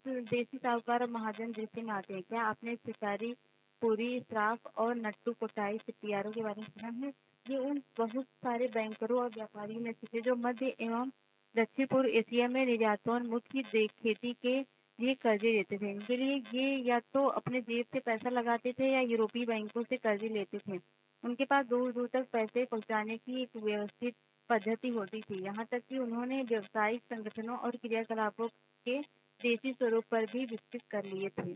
देसी साहूकार और महाजन दृष्टि में आते हैं। क्या आपने शिकारी पुरी श्राफ और नट्टू कोटाई सिपियारों के बारे में सुना है? ये उन बहुत सारे बैंकरों और व्यापारियों में से थे जो मध्य एवं दक्षिण पूर्व एशिया में निर्यातोन्मुख खेती के लिए कर्जे लेते थे। इनके लिए ये या तो अपने जेब से पैसा लगाते थे या यूरोपीय बैंकों से कर्जे लेते थे। उनके पास दूर दूर तक पैसे पहुंचाने की एक व्यवस्थित पद्धति होती थी। यहाँ तक कि उन्होंने व्यावसायिक संगठनों और क्रियाकलापों के देसी स्वरूप पर भी विकसित कर लिए थे।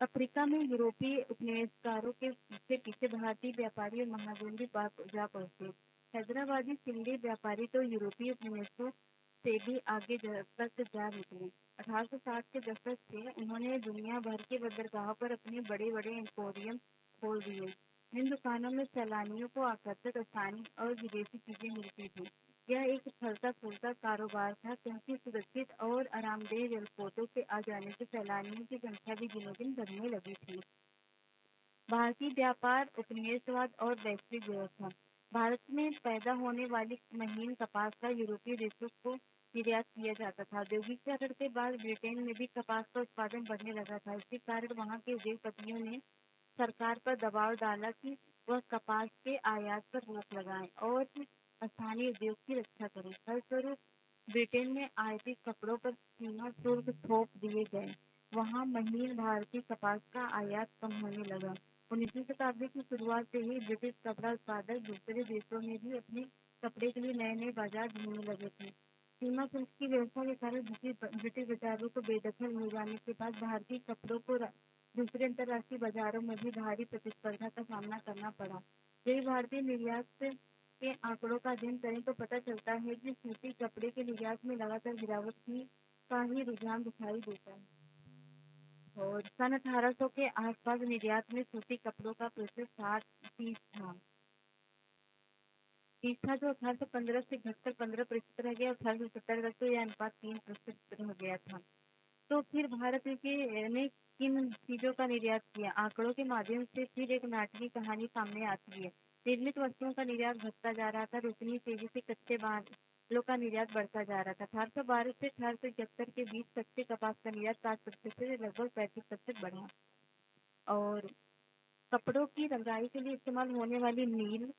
अफ्रीका में यूरोपीय उपनिवेशकारों के पीछे पीछे भारतीय व्यापारी और महाजन भी जा पहुंचे। हैदराबादी सिंधी व्यापारी तो यूरोपीय उपनिवेशों से भी आगे तक जा निकले। 1860 के दशक से उन्होंने दुनिया भर के बंदरगाहों पर अपने बड़े बड़े एम्पोरियम खोल दिए। इन दुकानों में सैलानियों को आकर्षक स्थानीय और विदेशी चीजें मिलती थी। यह एक फलता फूलता कारोबार था, क्योंकि सुरक्षित और आरामदेह जलपोतों के आ जाने से सैलानियों की संख्या भी दिनों दिन बढ़ने लगी थी। भारतीय व्यापार, उपनिवेशवाद और वैश्विक व्यवस्था। भारत में पैदा होने वाली महीन कपास का यूरोपीय देशों को निर्यात किया जाता था। औद्योगिकरण के बाद ब्रिटेन में भी कपास का उत्पादन बढ़ने लगा था। इसी कारण वहाँ के उद्योगपतियों ने सरकार पर दबाव डाला कि वह कपास के आयात पर रोक लगाए और स्थानीय उद्योग की रक्षा करे। फलस्वरूप ब्रिटेन में आयातित कपड़ों पर सीमा शुल्क थोप दिए गए। वहाँ महीन भारतीय कपास का आयात कम होने लगा। 19वीं शताब्दी की शुरुआत से ही ब्रिटिश कपड़ा उत्पादक दूसरे देशों में भी अपने कपड़े के लिए नए नए बाजार ढूंढने लगे थे। सीमा शुल्क की व्यवस्था के कारण ब्रिटिश बाजारों को बेदखल हो जाने के बाद भारतीय कपड़ों को दूसरे अंतर्राष्ट्रीय बाजारों में भी भारी प्रतिस्पर्धा का सामना करना पड़ा। यदि भारतीय निर्यात के आंकड़ों का अध्ययन करें तो पता चलता है कि सूती कपड़े के निर्यात में लगातार गिरावट का ही रुझान दिखाई देता है। और सन 1800 के आसपास निर्यात में सूती कपड़ों का प्रतिशत 60-30 था। जो 1815 से घटकर 15% रह गया। 1870 तक तो यह अनुपात 3% हो गया था। तो फिर भारत के ने किन चीजों का निर्यात किया? आंकड़ों के माध्यम से फिर एक नाटकीय कहानी सामने आती है। निर्मित वस्तुओं का निर्यात घटता जा रहा था और उतनी तेजी से कच्चे मालों का निर्यात बढ़ता जा रहा था। 1812 से 1871 के बीच कच्चे कपास का निर्यात 7% से लगभग 35% बढ़ा। और कपड़ों की रंगाई के लिए इस्तेमाल होने वाली नील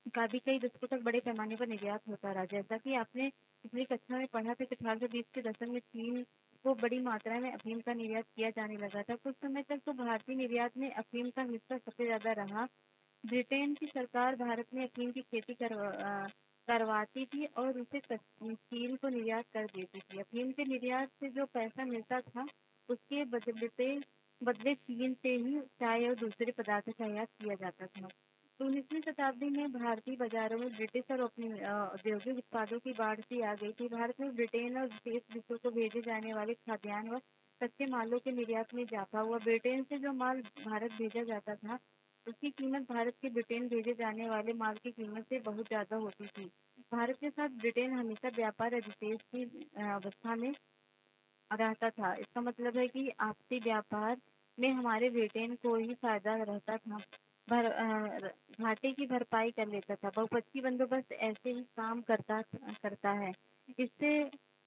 का भी कई दशकों तक बड़े पैमाने पर निर्यात होता रहा। जैसा कि आपने पिछली कक्षा में पढ़ा था कि 1820 के दशक में चीन को बड़ी मात्रा में अफीम का निर्यात किया जाने लगा था। कुछ समय तक तो भारतीय निर्यात में अफीम का हिस्सा सबसे ज्यादा रहा। ब्रिटेन की सरकार भारत में अफीम की खेती करवाती थी और उसे चीन को निर्यात कर देती थी। अफीम के निर्यात से जो पैसा मिलता था उसके बदले चीन से ही चाय और दूसरे पदार्थों का आयात किया जाता था। तो 19वीं शताब्दी में भारतीय बाजारों में ब्रिटिश और औद्योगिक उत्पादों की बाढ़ सी आ गई थी। भारत में ब्रिटेन और विदेश देशों को भेजे जाने वाले खाद्यान्न व कच्चे मालों के निर्यात में इजाफा हुआ। ब्रिटेन से जो माल भारत भेजा जाता था उसकी कीमत भारत के ब्रिटेन भेजे जाने वाले माल की कीमत से बहुत ज्यादा होती थी। भारत के साथ ब्रिटेन हमेशा व्यापार अधिशेष की अवस्था में रहता था। इसका मतलब है कि आपसी व्यापार में हमारे ब्रिटेन को ही फायदा रहता था। घाटे की भरपाई कर लेता था। बहुपक्षीय बंदोबस्त ऐसे ही काम करता है। इससे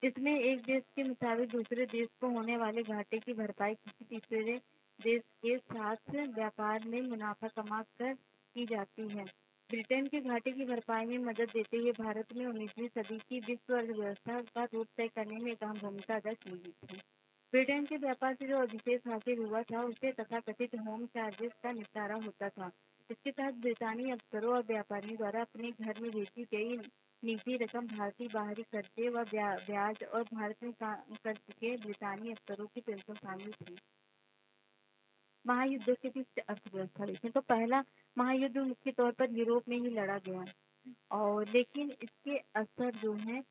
इसमें एक देश के मुताबिक दूसरे देश को होने वाले घाटे की भरपाई किसी तीसरे देश के साथ व्यापार में मुनाफा कमा कर की जाती है। ब्रिटेन के घाटे की भरपाई में मदद देते हुए भारत में 19वीं सदी की विश्व अर्थव्यवस्था का रूप तय करने में एक अहम भूमिका अदा की गई थी। ब्रिटेन के व्यापार से जो अधिशेष हासिल हुआ था उससे तथाकथित होम चार्जेस का निपटारा होता था। इसके तहत ब्रितानी अफसरों और व्यापारियों द्वारा अपने घर में भेजी गई निजी रकम भारतीय बाहरी खर्चे व ब्याज और भारत में काम कर चुके ब्रितानी अफसरों की पेंशन शामिल थी। महायुद्धों के बीच अर्थव्यवस्था देखें तो पहला महायुद्ध मुख्य तौर पर यूरोप में ही लड़ा गया और लेकिन इसके असर जो है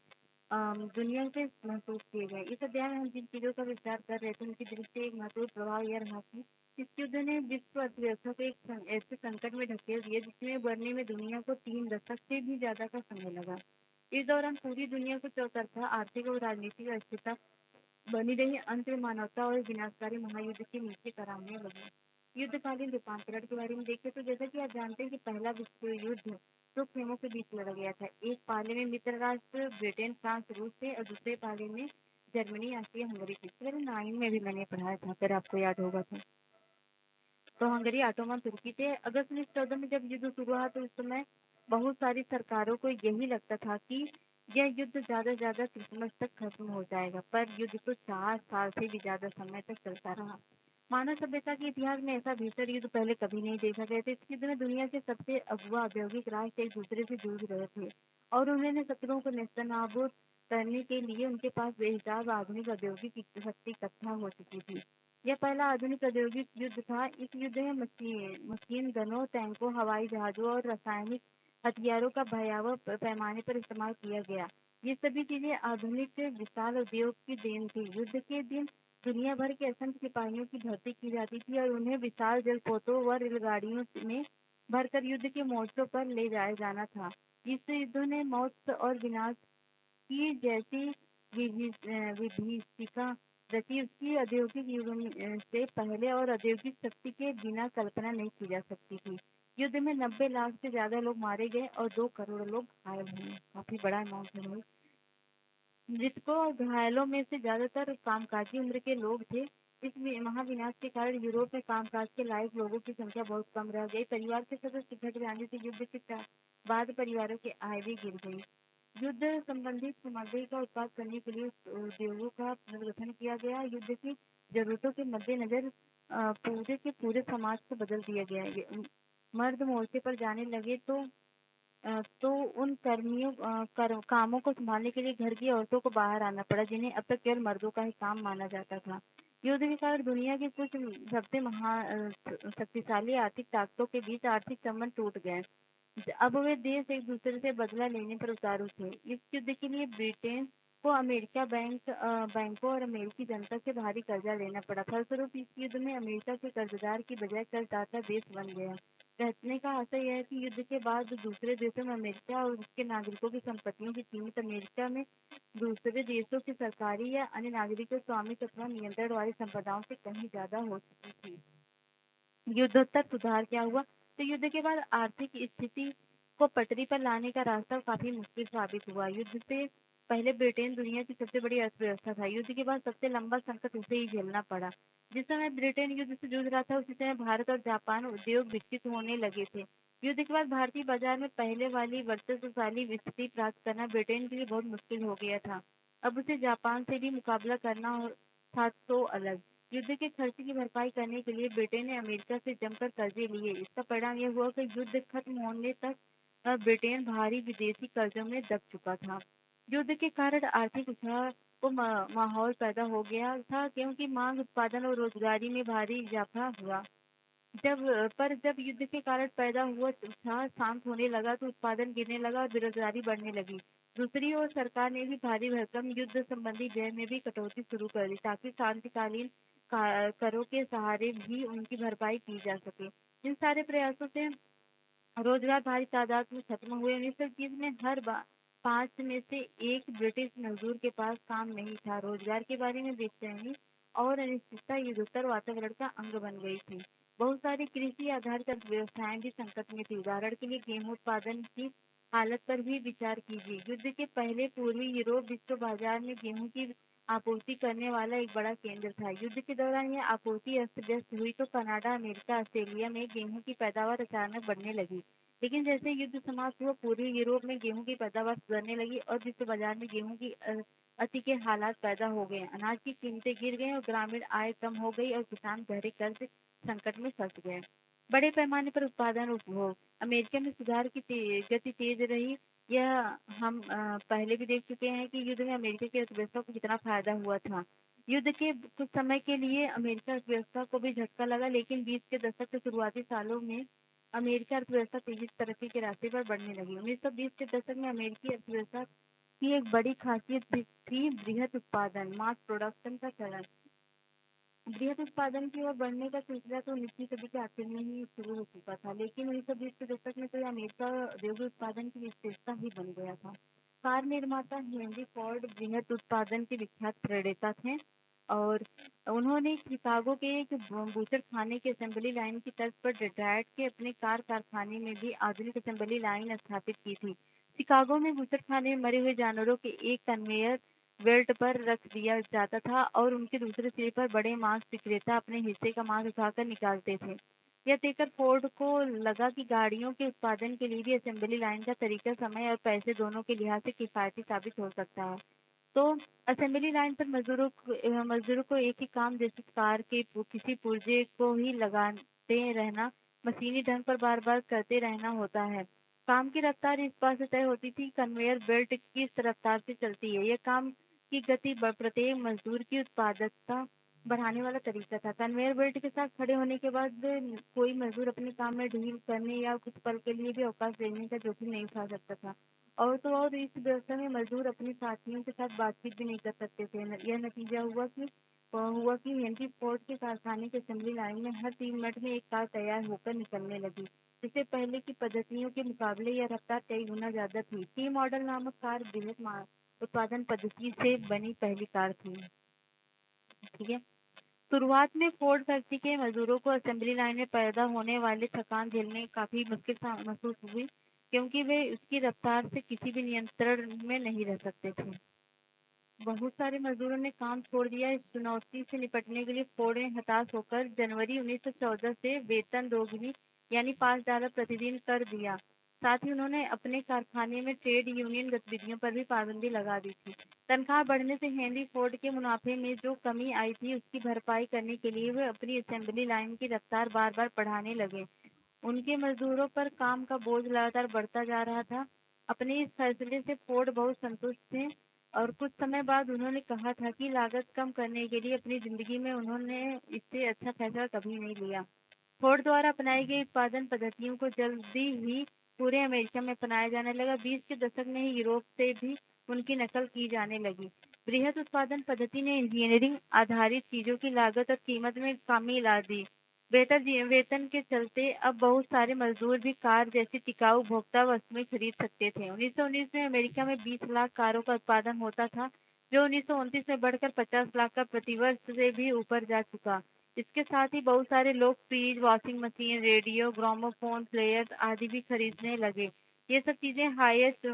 दुनिया से महसूस किए गए। इस अध्याय में हम जिन चीजों का विचार कर रहे थे उनकी दृष्टि से एक महत्वपूर्ण प्रभाव यह रहा कि इस युद्ध ने विश्व अर्थव्यवस्था को एक ऐसे संकट में ढकेल दिया जिसमें बढ़ने में दुनिया को 3 दशक से भी ज्यादा का समय लगा। इस दौरान पूरी दुनिया को चौतरफा आर्थिक और राजनीतिक अस्थिरता बनी रही। अंत में मानवता और विनाशकारी महायुद्ध के नीचे करारने लगी। युद्धकालीन रूपांतरण के बारे में देखें तो जैसा कि आप जानते हैं कि पहला विश्व युद्ध दो खेमों के बीच लड़ा गया था। एक पाले में मित्र राष्ट्र ब्रिटेन फ्रांस रूस से और दूसरे पाले में जर्मनी ऑस्ट्रिया हंगरी थी। 9 में भी मैंने पढ़ाया था अगर आपको याद होगा तो हंगरी ऑटोमन तुर्की थे। अगस्त 1914 में जब युद्ध शुरू हुआ तो उस समय बहुत सारी सरकारों को यही लगता था कि यह युद्ध ज्यादा से ज्यादा क्रिसमस तक खत्म हो जाएगा, पर युद्ध तो 4 साल से भी ज्यादा समय तक चलता रहा। मानव सभ्यता के इतिहास में ऐसा भीषण युद्ध पहले कभी नहीं देखा गया था। इस युद्ध में दुनिया के सबसे अगुआ औद्योगिक राष्ट्र एक दूसरे से जूझ रहे थे और उन्होंने शत्रुओं को नेस्तनाबूद करने के लिए उनके पास बेहिसाब आधुनिक औद्योगिक शक्ति इकट्ठा हो चुकी थी। यह पहला आधुनिक औद्योगिक युद्ध था। इस युद्ध में मशीन गनों, टैंकों, हवाई जहाजों और रासायनिक हथियारों का भयावह पैमाने पर इस्तेमाल किया गया। ये सभी चीजें आधुनिक विशाल उद्योग की देन थी। युद्ध के दिन दुनिया भर के असंख्य सिपाहियों की भर्ती की जाती थी और उन्हें विशाल जलपोतों व रेलगाड़ियों में भरकर युद्ध के मोर्चों पर ले जाया जाना था। इस युद्ध ने मौत और विनाश की जैसी विभीषिका रची उसकी औद्योगिक युग से पहले और औद्योगिक शक्ति के बिना कल्पना नहीं की जा सकती थी। युद्ध में 90 लाख से ज्यादा लोग मारे गए और 2 करोड़ लोग घायल हुए। काफी बड़ा अमाउंट है। मृतकों और घायलों में से ज्यादातर कामकाजी उम्र के लोग थे। इस महाविनाश के कारण यूरोप में कामकाज के लायक लोगों की संख्या बहुत कम रह गई। परिवार के सदस्य घट जाने से युद्ध के बाद परिवारों की आय भी गिर गई। युद्ध संबंधित सामग्री का उत्पाद करने के लिए उद्योगों का पुनर्गठन किया गया। युद्ध की जरूरतों के मद्देनजर पूरे के पूरे समाज को बदल दिया गया। मर्द मोर्चे पर जाने लगे तो उन कामों को संभालने के लिए घर की औरतों को बाहर आना पड़ा जिन्हें अब तक केवल मर्दों का ही काम माना जाता था। युद्ध के कारण दुनिया के कुछ सबसे शक्तिशाली आर्थिक ताकतों के बीच आर्थिक संबंध टूट गए। अब वे देश एक दूसरे से बदला लेने पर उतारू थे। इस युद्ध के लिए ब्रिटेन को अमेरिका बैंकों और अमेरिकी जनता से भारी कर्जा लेना पड़ा। फलस्वरूप इस युद्ध में अमेरिका के कर्जदार की बजाय कर्जदाता देश बन गया। कहने का आशय यह है कि युद्ध के बाद दूसरे देशों में अमेरिका और उसके नागरिकों की संपत्तियों की कीमत अमेरिका में दूसरे देशों की सरकारी या अन्य नागरिकों स्वामित्व अथवा नियंत्रण वाली संपदाओं से कहीं ज्यादा हो चुकी थी। युद्धोत्तर सुधार क्या हुआ? तो युद्ध के बाद आर्थिक स्थिति को पटरी पर लाने का रास्ता काफी मुश्किल साबित हुआ। युद्ध से पहले ब्रिटेन दुनिया की सबसे बड़ी अर्थव्यवस्था था। युद्ध के बाद सबसे लंबा संकट उसे ही झेलना पड़ा। जिस समय ब्रिटेन युद्ध से जूझ रहा था, उसी समय भारत और जापान उद्योग विकसित होने लगे थे। युद्ध के बाद भारतीय बाजार में पहले वाली वर्चस्वशाली स्थिति प्राप्त करना ब्रिटेन के लिए बहुत मुश्किल हो गया था। अब उसे जापान से भी मुकाबला करना था, तो अलग। युद्ध के खर्च की भरपाई करने के लिए ब्रिटेन ने अमेरिका से जमकर कर्जे लिए। इसका परिणाम यह हुआ कि युद्ध खत्म होने तक ब्रिटेन भारी विदेशी कर्जों में दब चुका था। युद्ध के कारण आर्थिक उत्साह को माहौल पैदा हो गया था, क्योंकि मांग, उत्पादन और रोजगारी में भारी इजाफा हुआ। जब युद्ध के कारण पैदा हुआ उत्साह शांत होने लगा, तो उत्पादन गिरने लगा और बेरोजगारी बढ़ने लगी। दूसरी ओर सरकार ने भी भारी भरकम युद्ध संबंधी व्यय में भी कटौती शुरू कर दी, ताकि शांतिकालीन करों के सहारे भी उनकी भरपाई की जा सके। इन सारे प्रयासों से रोजगार भारी तादाद में खत्म हुए। 1930 में हर 5 में से एक ब्रिटिश मजदूर के पास काम नहीं था। रोजगार के बारे में बेचैनी और अनिश्चितता युद्धोत्तर वातावरण का अंग बन गई थी। बहुत सारी कृषि आधारित अर्थव्यवस्थाएं भी संकट में थी। उदाहरण के लिए गेहूं उत्पादन की हालत पर भी विचार कीजिए। युद्ध के पहले पूर्वी यूरोप विश्व बाजार में गेहूं की आपूर्ति करने वाला एक बड़ा केंद्र था। युद्ध के दौरान यह आपूर्ति अस्त व्यस्त हुई, तो कनाडा, अमेरिका, ऑस्ट्रेलिया में गेहूं की पैदावार अचानक बढ़ने लगी। लेकिन जैसे युद्ध समाप्त हुआ, पूर्वी यूरोप में गेहूं की पैदावार सुधरने लगी और विश्व बाजार में गेहूं की अति के हालात पैदा हो गए। अनाज की कीमतें गिर गई और ग्रामीण आय कम हो गई और किसान गहरे कर्ज संकट में फंस गए। बड़े पैमाने पर उत्पादन और उपभोग। अमेरिका में सुधार की गति तेज रही। यह हम पहले भी देख चुके हैं कि युद्ध में अमेरिका की अर्थव्यवस्था को कितना फायदा हुआ था। युद्ध के कुछ समय के लिए अमेरिका अर्थव्यवस्था को भी झटका लगा, लेकिन 20 के दशक के शुरुआती सालों में अमेरिका अर्थव्यवस्था तेजी से तरक्की के रास्ते पर बढ़ने लगी। 1920 के दशक में अमेरिकी अर्थव्यवस्था की एक बड़ी खासियत थी बृहत उत्पादन, मास प्रोडक्शन का चलन। बृहद उत्पादन की ओर बढ़ने का सिलसिला तो 19वीं सदी के आखिर में ही शुरू हो चुका था, लेकिन 1920 के दशक में तो यह अमेरिका औद्योगिक उत्पादन की विशेषता ही बन गया था। कार निर्माता हेनरी फोर्ड बृहद उत्पादन के विख्यात प्रणेता थे और उन्होंने शिकागो के एक बूचड़ खाने की असेंबली लाइन की तर्ज पर डेट्रॉयट के अपने कार कारखाने में भी आधुनिक असेंबली लाइन स्थापित की थी। शिकागो में बूचड़ खाने में मरे हुए जानवरों के एक कन्वेयर बेल्ट पर रख दिया जाता था और उनके दूसरे सिरे पर बड़े मांस विक्रेता अपने हिस्से का मांस उठाकर निकालते थे। यह देखकर फोर्ड को लगा कि गाड़ियों के उत्पादन के लिए भी असेंबली लाइन का तरीका समय और पैसे दोनों के लिहाज से किफायती साबित हो सकता है। तो असेंबली लाइन पर मजदूरों को एक ही काम, जैसे कार के किसी पुर्जे को ही लगाते रहना, मशीनी ढंग पर बार बार करते रहना होता है। काम की रफ्तार इस बात से तय होती थी कन्वेयर बेल्ट किस रफ्तार से चलती है। यह काम की गति प्रत्येक मजदूर की उत्पादकता बढ़ाने वाला तरीका था। कन्वेयर बेल्ट के साथ खड़े होने के बाद कोई मजदूर अपने काम में ढील करने या कुछ पल के लिए भी अवकाश लेने का जोखिम नहीं उठा सकता था। और तो और इस व्यवस्था में मजदूर अपने साथियों के साथ बातचीत भी नहीं कर सकते थे। यह नतीजा हुआ कि हेनरी फोर्ड के कारखाने की असेंबली लाइन में हर 3 मिनट में एक कार तैयार होकर निकलने लगी। इससे पहले की पद्धतियों के मुकाबले यह रफ्तार कई गुना ज्यादा थी। टी मॉडल नामक कार बृहद उत्पादन पद्धति से बनी पहली कार थी। ठीक है। शुरुआत में फोर्ड फैक्ट्री के मजदूरों को असेंबली लाइन में पैदा होने वाले थकान झेलने काफी मुश्किल महसूस हुई, क्योंकि वे उसकी रफ्तार से किसी भी नियंत्रण में नहीं रह सकते थे। बहुत सारे मजदूरों ने काम छोड़ दिया। इस चुनौती से निपटने के लिए फोर्ड ने हताश होकर जनवरी 1914 से वेतन दोगुनी यानी $5 प्रतिदिन कर दिया। साथ ही उन्होंने अपने कारखाने में ट्रेड यूनियन गतिविधियों पर भी पाबंदी लगा दी थी। तनख्वाह बढ़ने से हेनरी फोर्ड के मुनाफे में जो कमी आई थी, उसकी भरपाई करने के लिए वे अपनी असेंबली लाइन की रफ्तार बार बार बढ़ाने लगे। उनके मजदूरों पर काम का बोझ लगातार बढ़ता जा रहा था। अपने इस फैसले से फोर्ड बहुत संतुष्ट थे और कुछ समय बाद उन्होंने कहा था कि लागत कम करने के लिए अपनी जिंदगी में उन्होंने इससे अच्छा फैसला कभी नहीं लिया। फोर्ड द्वारा अपनाई गई उत्पादन पद्धतियों को जल्दी ही पूरे अमेरिका में अपनाया जाने लगा। 20 के दशक में ही यूरोप से भी उनकी नकल की जाने लगी। बृहद उत्पादन पद्धति ने इंजीनियरिंग आधारित चीजों की लागत और कीमत में कमी ला दी। बेहतर वेतन के चलते अब बहुत सारे मजदूर भी कार जैसी टिकाऊ उपभोक्ता वस्तुएं खरीद सकते थे। 1919 में अमेरिका में 20 लाख कारों का उत्पादन होता था, जो 1929 में बढ़कर 50 लाख का प्रतिवर्ष से भी ऊपर जा चुका। इसके साथ ही बहुत सारे लोग fridge, washing machine, radio, gramophone player आदि भी खरीदने लगे। ये सब चीजें हाईएस्ट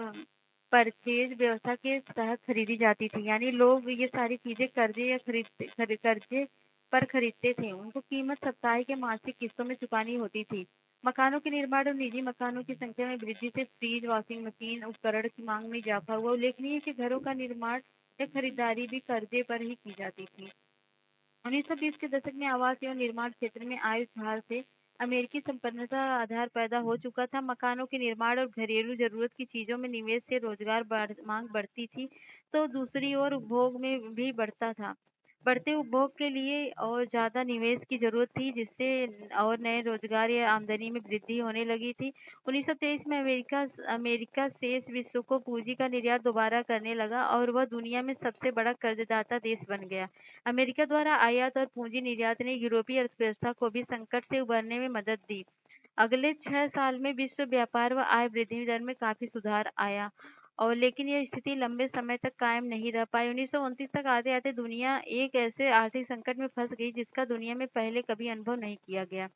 परचेज व्यवस्था के तहत खरीदी जाती थी। यानी लोग ये सारी चीज़ें कर्जे या कर्जे पर खरीदते थे। उनको कीमत साप्ताहिक या मासिक किस्तों में चुकानी होती थी। मकानों के निर्माण और निजी मकानों की संख्या में वृद्धि से फ्रिज, वॉशिंग मशीन, उपकरण की मांग में इजाफा हुआ। उल्लेखनीय है कि घरों का निर्माण या खरीदारी भी कर्जे पर ही की जाती थी। 1920 के दशक में आवास एवं निर्माण क्षेत्र में आए सुधार से अमेरिकी संपन्नता आधार पैदा हो चुका था। मकानों के निर्माण और घरेलू जरूरत की चीजों में निवेश से रोजगार मांग बढ़ती थी, तो दूसरी ओर उपभोग में भी बढ़ता था। बढ़ते उपभोग के लिए और ज्यादा निवेश की जरूरत थी, जिससे और नए रोजगार या आमदनी में वृद्धि होने लगी थी। 1923 में अमेरिका अमेरिका शेष विश्व को पूंजी का निर्यात दोबारा करने लगा और वह दुनिया में सबसे बड़ा कर्जदाता देश बन गया। अमेरिका द्वारा आयात और पूंजी निर्यात ने यूरोपीय अर्थव्यवस्था को भी संकट से उबरने में मदद दी। अगले 6 साल में विश्व व्यापार व आय वृद्धि दर में काफी सुधार आया, और लेकिन यह स्थिति लंबे समय तक कायम नहीं रह पाई। 1929 तक आते आते दुनिया एक ऐसे आर्थिक संकट में फंस गई जिसका दुनिया में पहले कभी अनुभव नहीं किया गया।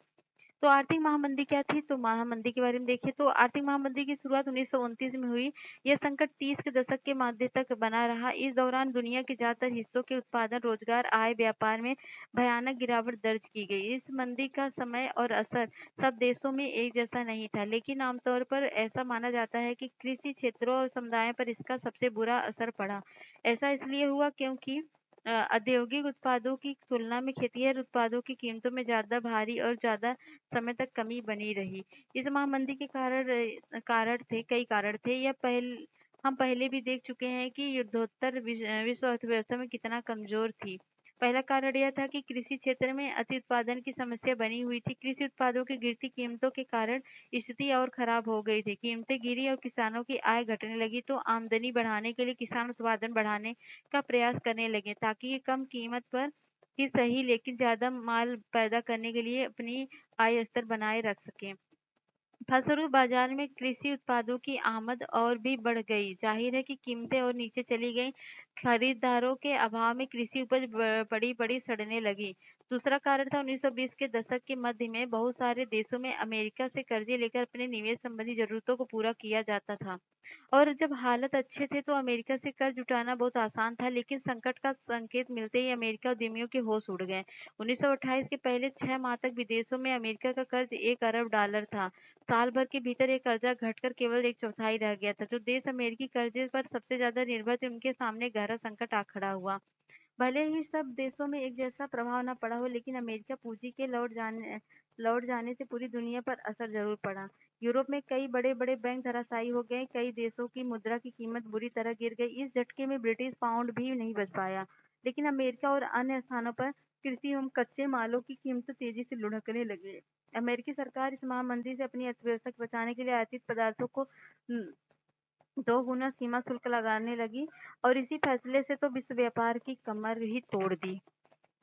तो आर्थिक महामंदी क्या थी? तो महामंदी के बारे में देखिए तो आर्थिक महामंदी की शुरुआत 1929 में हुई। यह संकट 30 के दशक के मध्य तक बना रहा। इस दौरान दुनिया के ज्यादातर हिस्सों के उत्पादन, रोजगार, आय, व्यापार में भयानक गिरावट दर्ज की गई। इस मंदी का समय और असर सब देशों में एक जैसा नहीं था, लेकिन आमतौर पर ऐसा माना जाता है कि कृषि क्षेत्रों और समुदायों पर इसका सबसे बुरा असर पड़ा। ऐसा इसलिए हुआ क्योंकि औद्योगिक उत्पादों की तुलना में खेतिहर उत्पादों की कीमतों में ज्यादा भारी और ज्यादा समय तक कमी बनी रही। इस महामंदी के कई कारण थे। हम पहले भी देख चुके हैं कि युद्धोत्तर विश्व अर्थव्यवस्था में कितना कमजोर थी। पहला कारण यह था कि कृषि क्षेत्र में अति उत्पादन की समस्या बनी हुई थी। कृषि उत्पादों की गिरती कीमतों के कारण स्थिति और खराब हो गई थी। कीमतें गिरी और किसानों की आय घटने लगी, तो आमदनी बढ़ाने के लिए किसान उत्पादन बढ़ाने का प्रयास करने लगे, ताकि ये कम कीमत पर ही सही लेकिन ज्यादा माल पैदा करने के लिए अपनी आय स्तर बनाए रख सकें। फलस्वरूप बाजार में कृषि उत्पादों की आमद और भी बढ़ गई। जाहिर है कि कीमतें और नीचे चली गई। खरीदारों के अभाव में कृषि उपज पड़ी पड़ी सड़ने लगी। दूसरा कारण था 1920 के दशक के मध्य में बहुत सारे देशों में अमेरिका से कर्जे लेकर अपने निवेश संबंधी जरूरतों को पूरा किया जाता था। और जब हालत अच्छे थे तो अमेरिका से कर्ज जुटाना बहुत आसान था, लेकिन संकट का संकेत मिलते ही अमेरिका उद्यमियों के होश उड़ गए। 1928 के पहले 6 माह तक विदेशों में अमेरिका का कर्ज 1 अरब डॉलर था। साल भर के भीतर ये कर्जा घटकर केवल एक चौथाई रह गया था। जो देश अमेरिकी कर्जे पर सबसे ज्यादा निर्भर थे, उनके सामने गहरा संकट आ खड़ा हुआ। भले ही सब देशों में एक जैसा प्रभाव न पड़ा हो, लेकिन अमेरिका पूंजी के लौट जाने से पूरी दुनिया पर असर जरूर पड़ा। यूरोप में कई बड़े बड़े बैंक धराशायी हो गए। कई देशों की मुद्रा की कीमत बुरी तरह गिर गई। इस झटके में ब्रिटिश पाउंड भी नहीं बच पाया, लेकिन अमेरिका और अन्य स्थानों पर कृषि एवं कच्चे मालों की कीमत तेजी से लुढ़कने लगी। अमेरिकी सरकार इस महामंदी से अपनी अर्थव्यवस्था को बचाने के लिए आयातित पदार्थों को 2 गुना सीमा शुल्क लगाने लगी, और इसी फैसले से तो विश्व व्यापार की कमर ही तोड़ दी।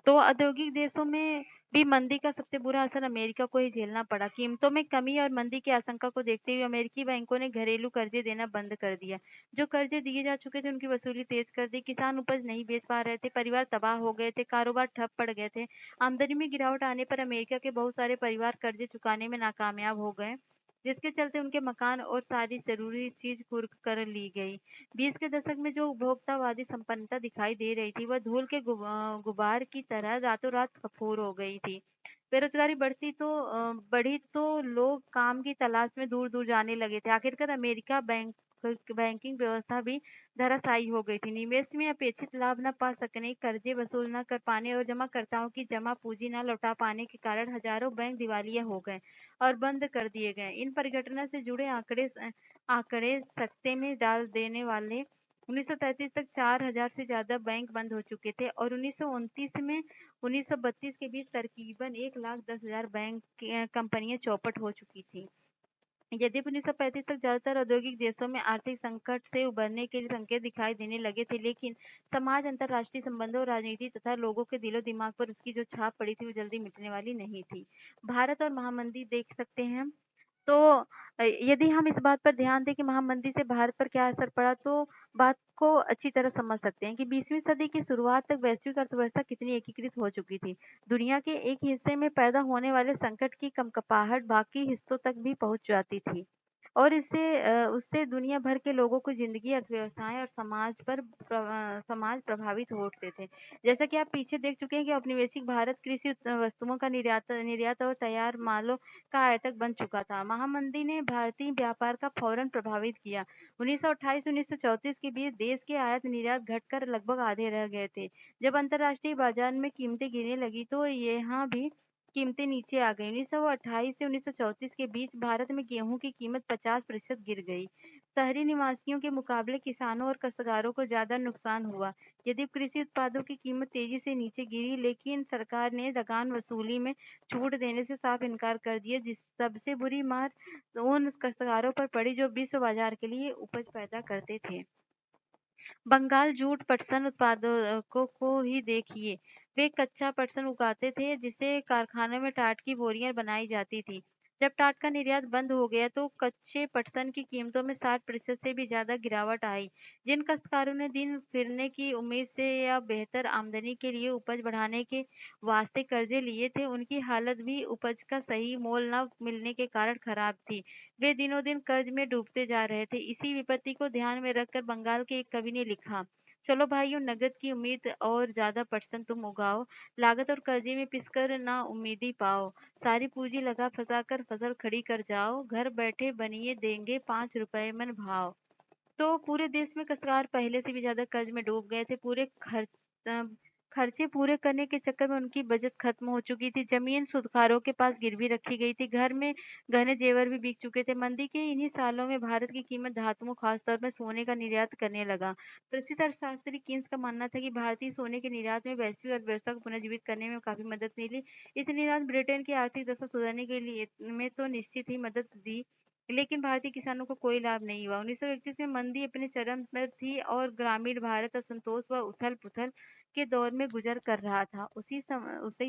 तो औद्योगिक देशों में भी मंदी का सबसे बुरा असर अमेरिका को ही झेलना पड़ा। कीमतों में कमी और मंदी की आशंका को देखते हुए अमेरिकी बैंकों ने घरेलू कर्जे देना बंद कर दिया। जो कर्जे दिए जा चुके थे उनकी वसूली तेज कर दी। किसान उपज नहीं बेच पा रहे थे, परिवार तबाह हो गए थे, कारोबार ठप पड़ गए थे। आमदनी में गिरावट आने पर अमेरिका के बहुत सारे परिवार कर्जे चुकाने में नाकामयाब हो गए, जिसके चलते उनके मकान और सारी जरूरी चीज कुर्क कर ली गई। 20 के दशक में जो उपभोक्तावादी संपन्नता दिखाई दे रही थी, वह धूल के गुबार की तरह रातों रात कपूर हो गई थी। बेरोजगारी बढ़ी तो लोग काम की तलाश में दूर दूर जाने लगे थे। आखिरकार अमेरिका बैंकिंग व्यवस्था भी धराशायी हो गई थी। निवेश में अपेक्षित लाभ न पा सकने, कर्जे वसूल न कर पाने और जमाकर्ताओं की जमा पूंजी न लौटा पाने के कारण हजारों बैंक दिवालिया हो गए और बंद कर दिए गए। इन परिघटना से जुड़े आंकड़े सख्ते में डाल देने वाले। 1933 तक 4,000 से ज्यादा बैंक बंद हो चुके थे, और 1929 में 1932 के बीच तकरीबन 1,10,000 बैंक कंपनियां चौपट हो चुकी थी। यद्यपि 1935 तक ज्यादातर औद्योगिक देशों में आर्थिक संकट से उबरने के संकेत दिखाई देने लगे थे, लेकिन समाज, अंतर्राष्ट्रीय संबंधों, राजनीति तथा लोगों के दिलो दिमाग पर उसकी जो छाप पड़ी थी, वो जल्दी मिटने वाली नहीं थी। भारत और महामंदी देख सकते हैं हम। तो यदि हम इस बात पर ध्यान दें कि महामंदी से भारत पर क्या असर पड़ा, तो बात को अच्छी तरह समझ सकते हैं कि 20वीं सदी की शुरुआत तक वैश्विक अर्थव्यवस्था कितनी एकीकृत हो चुकी थी। दुनिया के एक हिस्से में पैदा होने वाले संकट की कंपकपाहट बाकी हिस्सों तक भी पहुंच जाती थी। और उससे दुनिया भर के लोगों को ज़िंदगी, अर्थव्यवस्थाएँ और समाज प्रभावित होते थे। जैसा कि आप पीछे देख चुके हैं कि औपनिवेशिक भारत कृषि वस्तुओं का निर्यात निर्यात और तैयार मालों का आयातक बन चुका था। महामंदी ने भारतीय व्यापार का फौरन प्रभावित किया। 1928-1934 के बीच देश के आयात-निर्यात घटकर लगभग आधे रह गए थे। जब अंतर्राष्ट्रीय बाजार में कीमतें गिरने लगी तो यहाँ भी कीमतें नीचे आ गईं। 1928 से 1934 के बीच भारत में गेहूं की कीमत 50% गिर गई। शहरी निवासियों के मुकाबले किसानों और काश्तकारों को ज्यादा नुकसान हुआ। यदि कृषि उत्पादों की कीमत तेजी से नीचे गिरी, लेकिन सरकार ने लगान वसूली में छूट देने से साफ इनकार कर दिया। जिस सबसे बुरी मार उन काश्तकारों पर पड़ी जो विश्व बाजार के लिए उपज पैदा करते थे। बंगाल जूट पटसन उत्पादकों को ही देखिए। वे कच्चा पटसन उगाते थे जिसे कारखानों में टाट की बोरियां बनाई जाती थी। जब टाट का निर्यात बंद हो गया तो कच्चे पटसन की कीमतों में 60% से भी ज्यादा गिरावट आई। जिन काश्तकारों ने दिन फिरने की उम्मीद से या बेहतर आमदनी के लिए उपज बढ़ाने के वास्ते कर्जे लिए थे, उनकी हालत भी उपज का सही मोल न मिलने के कारण खराब थी। वे दिनों दिन कर्ज में डूबते जा रहे थे। इसी विपत्ति को ध्यान में रखकर बंगाल के एक कवि ने लिखा, चलो भाइयों नकद की उम्मीद और ज्यादा परसेंट तुम उगाओ, लागत और कर्जे में पिसकर ना उम्मीदी पाओ, सारी पूंजी लगा फंसा कर फसल खड़ी कर जाओ, घर बैठे बनिए देंगे 5 रुपए मन भाव। तो पूरे देश में काश्तकार पहले से भी ज़्यादा कर्ज में डूब गए थे। अ, खर्चे पूरे करने के चक्कर में उनकी बचत खत्म हो चुकी थी। ज़मीन सूदखोरों के पास गिरवी रखी गई थी। घर में गहने जेवर भी बिक चुके थे। मंदी के इन्हीं सालों में भारत की कीमत धातुओं, खासतौर पर सोने का निर्यात करने लगा। प्रसिद्ध अर्थशास्त्री कीन्स का मानना था कि भारतीय सोने के निर्यात में वैश्विक अर्थव्यवस्था को पुनर्जीवित करने में काफ़ी मदद मिली। इस निर्यात ब्रिटेन की आर्थिक दशा सुधारने के लिए में तो निश्चित ही मदद दी, लेकिन भारतीय किसानों को कोई लाभ नहीं हुआ। 1931 में मंदी अपने चरम पर थी और ग्रामीण भारत असंतोष व उथल-पुथल के दौर में गुजर कर रहा था। उसी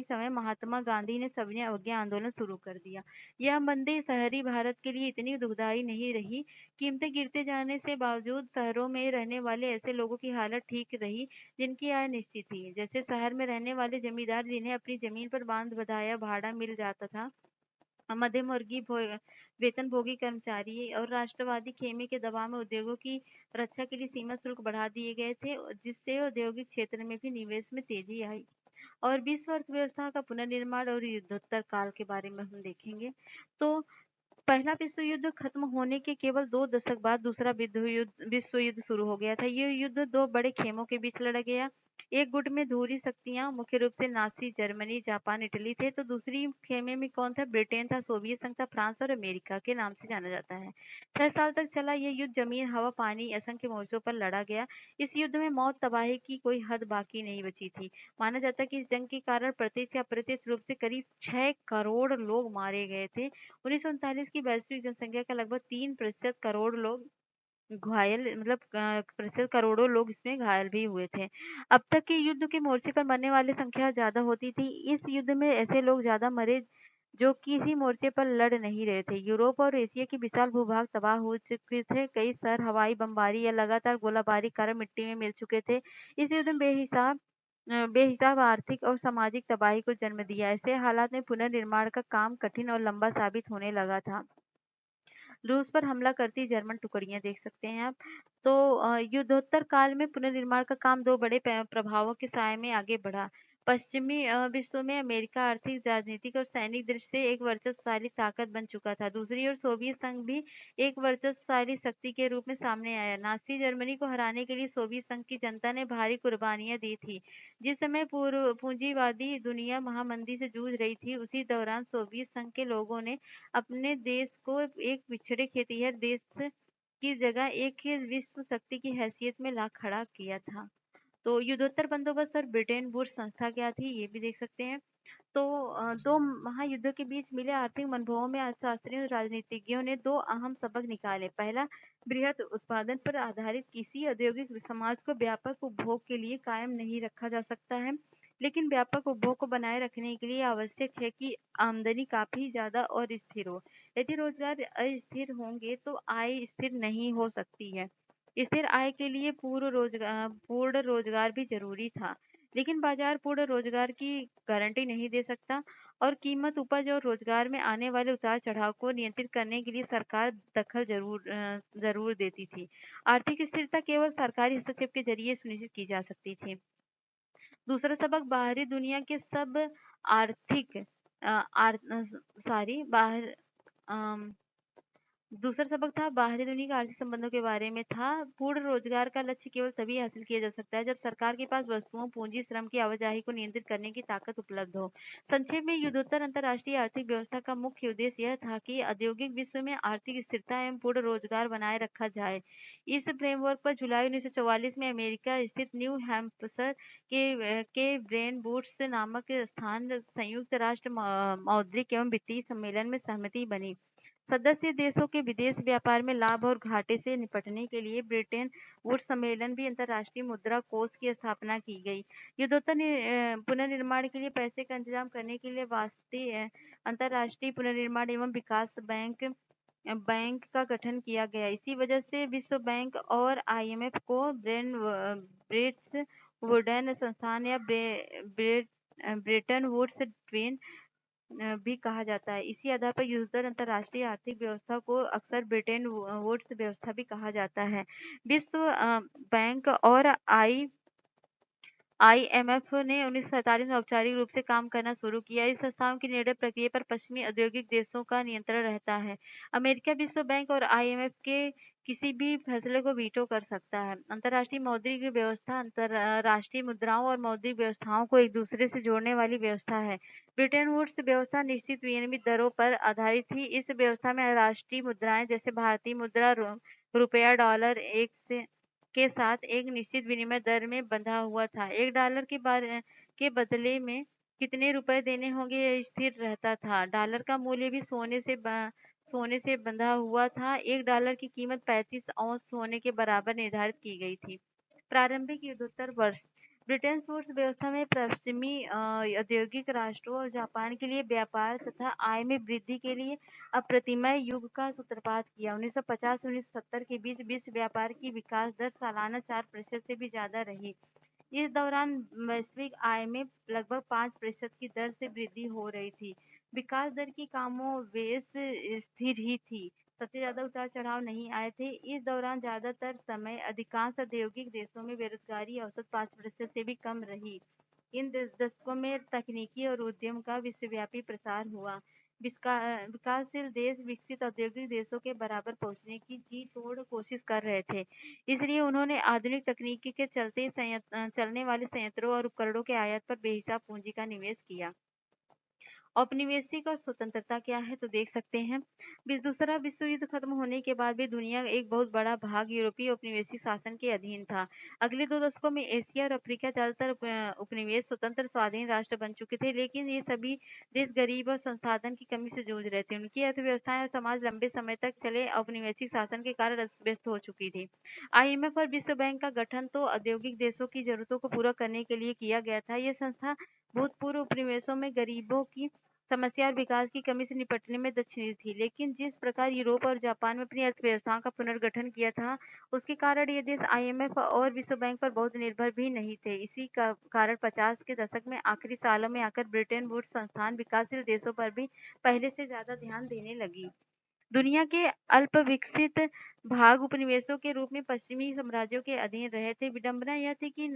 समय महात्मा गांधी ने सविनय अवज्ञा आंदोलन शुरू कर दिया। यह मंदी शहरी भारत के लिए इतनी दुखदाई नहीं रही। कीमतें गिरते जाने से बावजूद शहरों में रहने वाले ऐसे लोगों की हालत ठीक रही जिनकी आय निश्चित थी। जैसे शहर में रहने वाले जमींदार जिन्हें अपनी जमीन पर बांध बंधाया भाड़ा मिल जाता था, मध्यम वर्गीय वेतनभोगी कर्मचारी और राष्ट्रवादी खेमे के दबाव में उद्योगों की रक्षा के लिए सीमा शुल्क बढ़ा दिए गए थे, जिससे औद्योगिक क्षेत्र में भी निवेश में तेजी आई। और विश्व अर्थव्यवस्था का पुनर्निर्माण और युद्धोत्तर काल के बारे में हम देखेंगे तो पहला विश्व युद्ध खत्म होने के केवल 2 दशक बाद दूसरा विश्व युद्ध शुरू हो गया था। ये युद्ध 2 बड़े खेमों के बीच लड़ा गया। एक गुट में धुरी शक्तियां मुख्य रूप से नाज़ी जर्मनी, जापान, इटली थे, तो दूसरी खेमे में कौन था? ब्रिटेन था, सोवियत संघ था, फ्रांस और अमेरिका के नाम से जाना जाता है। 6 साल तक चला ये युद्ध जमीन, हवा, पानी असंख्य मोर्चों पर लड़ा गया। इस युद्ध में मौत तबाही की कोई हद बाकी नहीं बची थी। माना जाता है कि इस जंग के कारण प्रत्यक्ष या अप्रत्यक्ष रूप से करीब 6 करोड़ लोग मारे गए थे। 1939 की वैश्विक जनसंख्या का लगभग 3% करोड़ लोग घायल मतलब प्रतिशत करोड़ों लोग इसमें घायल भी हुए थे। अब तक के युद्ध के मोर्चे पर मरने वाली संख्या ज़्यादा होती थी। इस युद्ध में ऐसे लोग ज़्यादा मरे जो किसी मोर्चे पर लड़ नहीं रहे थे। यूरोप और एशिया के विशाल भूभाग तबाह हो चुके थे। कई शहर हवाई बमबारी या लगातार गोलाबारी के कारण मिट्टी में मिल चुके थे। इस युद्ध में बेहिसाब आर्थिक और सामाजिक तबाही को जन्म दिया। ऐसे हालात में पुनर्निर्माण का काम कठिन और लंबा साबित होने लगा था। रूस पर हमला करती जर्मन टुकड़ियां देख सकते हैं आप। तो युद्धोत्तर काल में पुनर्निर्माण का काम 2 बड़े प्रभावों के साये में आगे बढ़ा। पश्चिमी विश्व में अमेरिका आर्थिक, राजनीतिक और सैनिक दृष्टि से एक वर्चस्वशाली ताकत बन चुका था। दूसरी ओर सोवियत संघ भी एक वर्चस्वशाली शक्ति के रूप में सामने आया। नाज़ी जर्मनी को हराने के लिए सोवियत संघ की जनता ने भारी कुर्बानियां दी थी। जिस समय पूर्व पूंजीवादी दुनिया महामंदी से जूझ रही थी, उसी दौरान सोवियत संघ के लोगों ने अपने देश को एक पिछड़े खेतिहर देश की जगह एक विश्व शक्ति की हैसियत में ला खड़ा किया था। तो युद्धोत्तर बंदोबस्त और ब्रिटेन वुड्स संस्था क्या थी, ये भी देख सकते हैं। तो 2 महायुद्धों के बीच मिले आर्थिक अनुभवों में अर्थशास्त्रियों और राजनीतिज्ञों ने 2 अहम सबक निकाले। पहला, बृहत उत्पादन पर आधारित किसी औद्योगिक समाज को व्यापक उपभोग के लिए कायम नहीं रखा जा सकता है, लेकिन व्यापक उपभोग को बनाए रखने के लिए आवश्यक है कि आमदनी काफ़ी ज़्यादा और स्थिर हो। यदि रोजगार अस्थिर होंगे तो आय स्थिर नहीं हो सकती है। स्थिर आय के लिए पूर्ण रोजगार भी ज़रूरी था, लेकिन बाज़ार पूर्ण रोजगार की गारंटी नहीं दे सकता और कीमत, उपज और रोजगार में आने वाले उतार-चढ़ाव को नियंत्रित करने के लिए सरकार दखल ज़रूर देती थी। आर्थिक स्थिरता केवल सरकारी हस्तक्षेप के ज़रिए सुनिश्चित की जा सकती थी। दूसरा सबक बाहरी दुनिया के सब आर्थिक सॉरी बाहर अम दूसरा सबक था बाहरी दुनिया के आर्थिक संबंधों के बारे में था। पूर्ण रोजगार का लक्ष्य केवल तभी हासिल किया जा सकता है जब सरकार के पास वस्तुओं, पूंजी, श्रम की आवाजाही को नियंत्रित करने की ताकत उपलब्ध हो। संक्षेप में युद्धोत्तर अंतर्राष्ट्रीय आर्थिक व्यवस्था का मुख्य उद्देश्य यह था कि औद्योगिक विश्व में आर्थिक स्थिरता एवं पूर्ण रोजगार बनाए रखा जाए। इस फ्रेमवर्क पर जुलाई 1944 में अमेरिका स्थित न्यू हैम्पशर के ब्रेन वुड्स नामक स्थान संयुक्त राष्ट्र मौद्रिक एवं वित्तीय सम्मेलन में सहमति बनी। सदस्य देशों के विदेश व्यापार में लाभ और घाटे से निपटने के लिए ब्रिटेन वुड्स सम्मेलन भी अंतर्राष्ट्रीय मुद्रा कोष की स्थापना की गई। युद्धोत्तर पुनर्निर्माण के लिए पैसे का इंतजाम करने के लिए वास्ते अंतर्राष्ट्रीय पुनर्निर्माण एवं विकास बैंक का गठन किया गया। इसी वजह से विश्व बैंक और IMF को ब्रेट्स वुडन संस्थान या ब्रेटन वुड्स ट्वेन भी कहा जाता है। इसी आधार पर युद्धोत्तर अंतर्राष्ट्रीय आर्थिक व्यवस्था को अक्सर ब्रिटेन वुड्स व्यवस्था भी कहा जाता है। विश्व बैंक और IMF ने 1947 में औपचारिक रूप से काम करना शुरू किया। इस संस्थाओं की निर्णय प्रक्रिया पर पश्चिमी औद्योगिक देशों का नियंत्रण रहता है। अमेरिका विश्व बैंक और IMF के किसी भी फैसले को वीटो कर सकता है। अंतर्राष्ट्रीय मौद्रिक व्यवस्था अंतर्राष्ट्रीय मुद्राओं और मौद्रिक व्यवस्थाओं को एक दूसरे से जोड़ने वाली व्यवस्था है। ब्रिटेन वुड्स व्यवस्था निश्चित विनिमय दरों पर आधारित थी। इस व्यवस्था में राष्ट्रीय मुद्राएं जैसे भारतीय मुद्रा, रुपया, डॉलर के साथ एक निश्चित विनिमय दर में बंधा हुआ था। $1 के बदले में कितने रुपए देने होंगे यह स्थिर रहता था। डॉलर का मूल्य भी सोने से बंधा हुआ था। $1 की कीमत 35 औंस सोने के बराबर निर्धारित की गई थी। प्रारंभिक युद्धोत्तर वर्ष ब्रिटेन वुड्स व्यवस्था में पश्चिमी औद्योगिक राष्ट्रों और जापान के लिए व्यापार तथा आय में वृद्धि के लिए अप्रतिमय युग का सूत्रपात किया। 1950 से 1970 के बीच विश्व व्यापार की विकास दर सालाना 4% से भी ज्यादा रही। इस दौरान वैश्विक आय में लगभग 5% की दर से वृद्धि हो रही थी। विकास दर की कमोबेश स्थिर ही थी। सबसे ज्यादा उतार चढ़ाव नहीं आए थे। इस दौरान ज्यादातर समय अधिकांश औद्योगिक देशों में बेरोजगारी औसत 5% से भी कम रही। इन दशकों में तकनीकी और उद्यम का विश्वव्यापी प्रसार हुआ। विकासशील देश विकसित औद्योगिक देशों के बराबर पहुंचने की जी तोड़ कोशिश कर रहे थे। इसलिए उन्होंने आधुनिक तकनीकी के चलते चलने वाले संयंत्रों और उपकरणों के आयात पर बेहिसाब पूंजी का निवेश किया। औपनिवेशिक और स्वतंत्रता क्या है तो देख सकते हैं। दूसरा विश्व युद्ध खत्म होने के बाद भी दुनिया एक बहुत बड़ा भाग यूरोपीय औपनिवेशिक शासन के अधीन था। अगले 2 दशकों में एशिया और अफ्रीका ज्यादातर उपनिवेश स्वतंत्र स्वाधीन राष्ट्र बन चुके थे, लेकिन ये सभी देश गरीब और संसाधन की कमी से जूझ रहे थे। उनकी अर्थव्यवस्थाएं और समाज लंबे समय तक चले औपनिवेशिक शासन के कारण अस्त व्यस्त हो चुकी थी। IMF और विश्व बैंक का गठन तो औद्योगिक देशों की जरूरतों को पूरा करने के लिए किया गया था। यह संस्था भूतपूर्व उपनिवेशों में गरीबों की समस्या और विकास की कमी से निपटने में दक्षिणी थी, लेकिन जिस प्रकार यूरोप और जापान में अपनी अर्थव्यवस्थाओं का पुनर्गठन किया था, उसके कारण ये देश IMF और विश्व बैंक पर बहुत निर्भर भी नहीं थे। इसी का कारण 50 के दशक में आखिरी सालों में आकर ब्रिटेन वुड्स संस्थान विकासशील देशों पर भी पहले से ज्यादा ध्यान देने लगी। दुनिया के अल्प विकसित भाग उपनिवेशों के रूप में पश्चिमी साम्राज्यों के अधीन रहे थे। विडंबना यह थी कि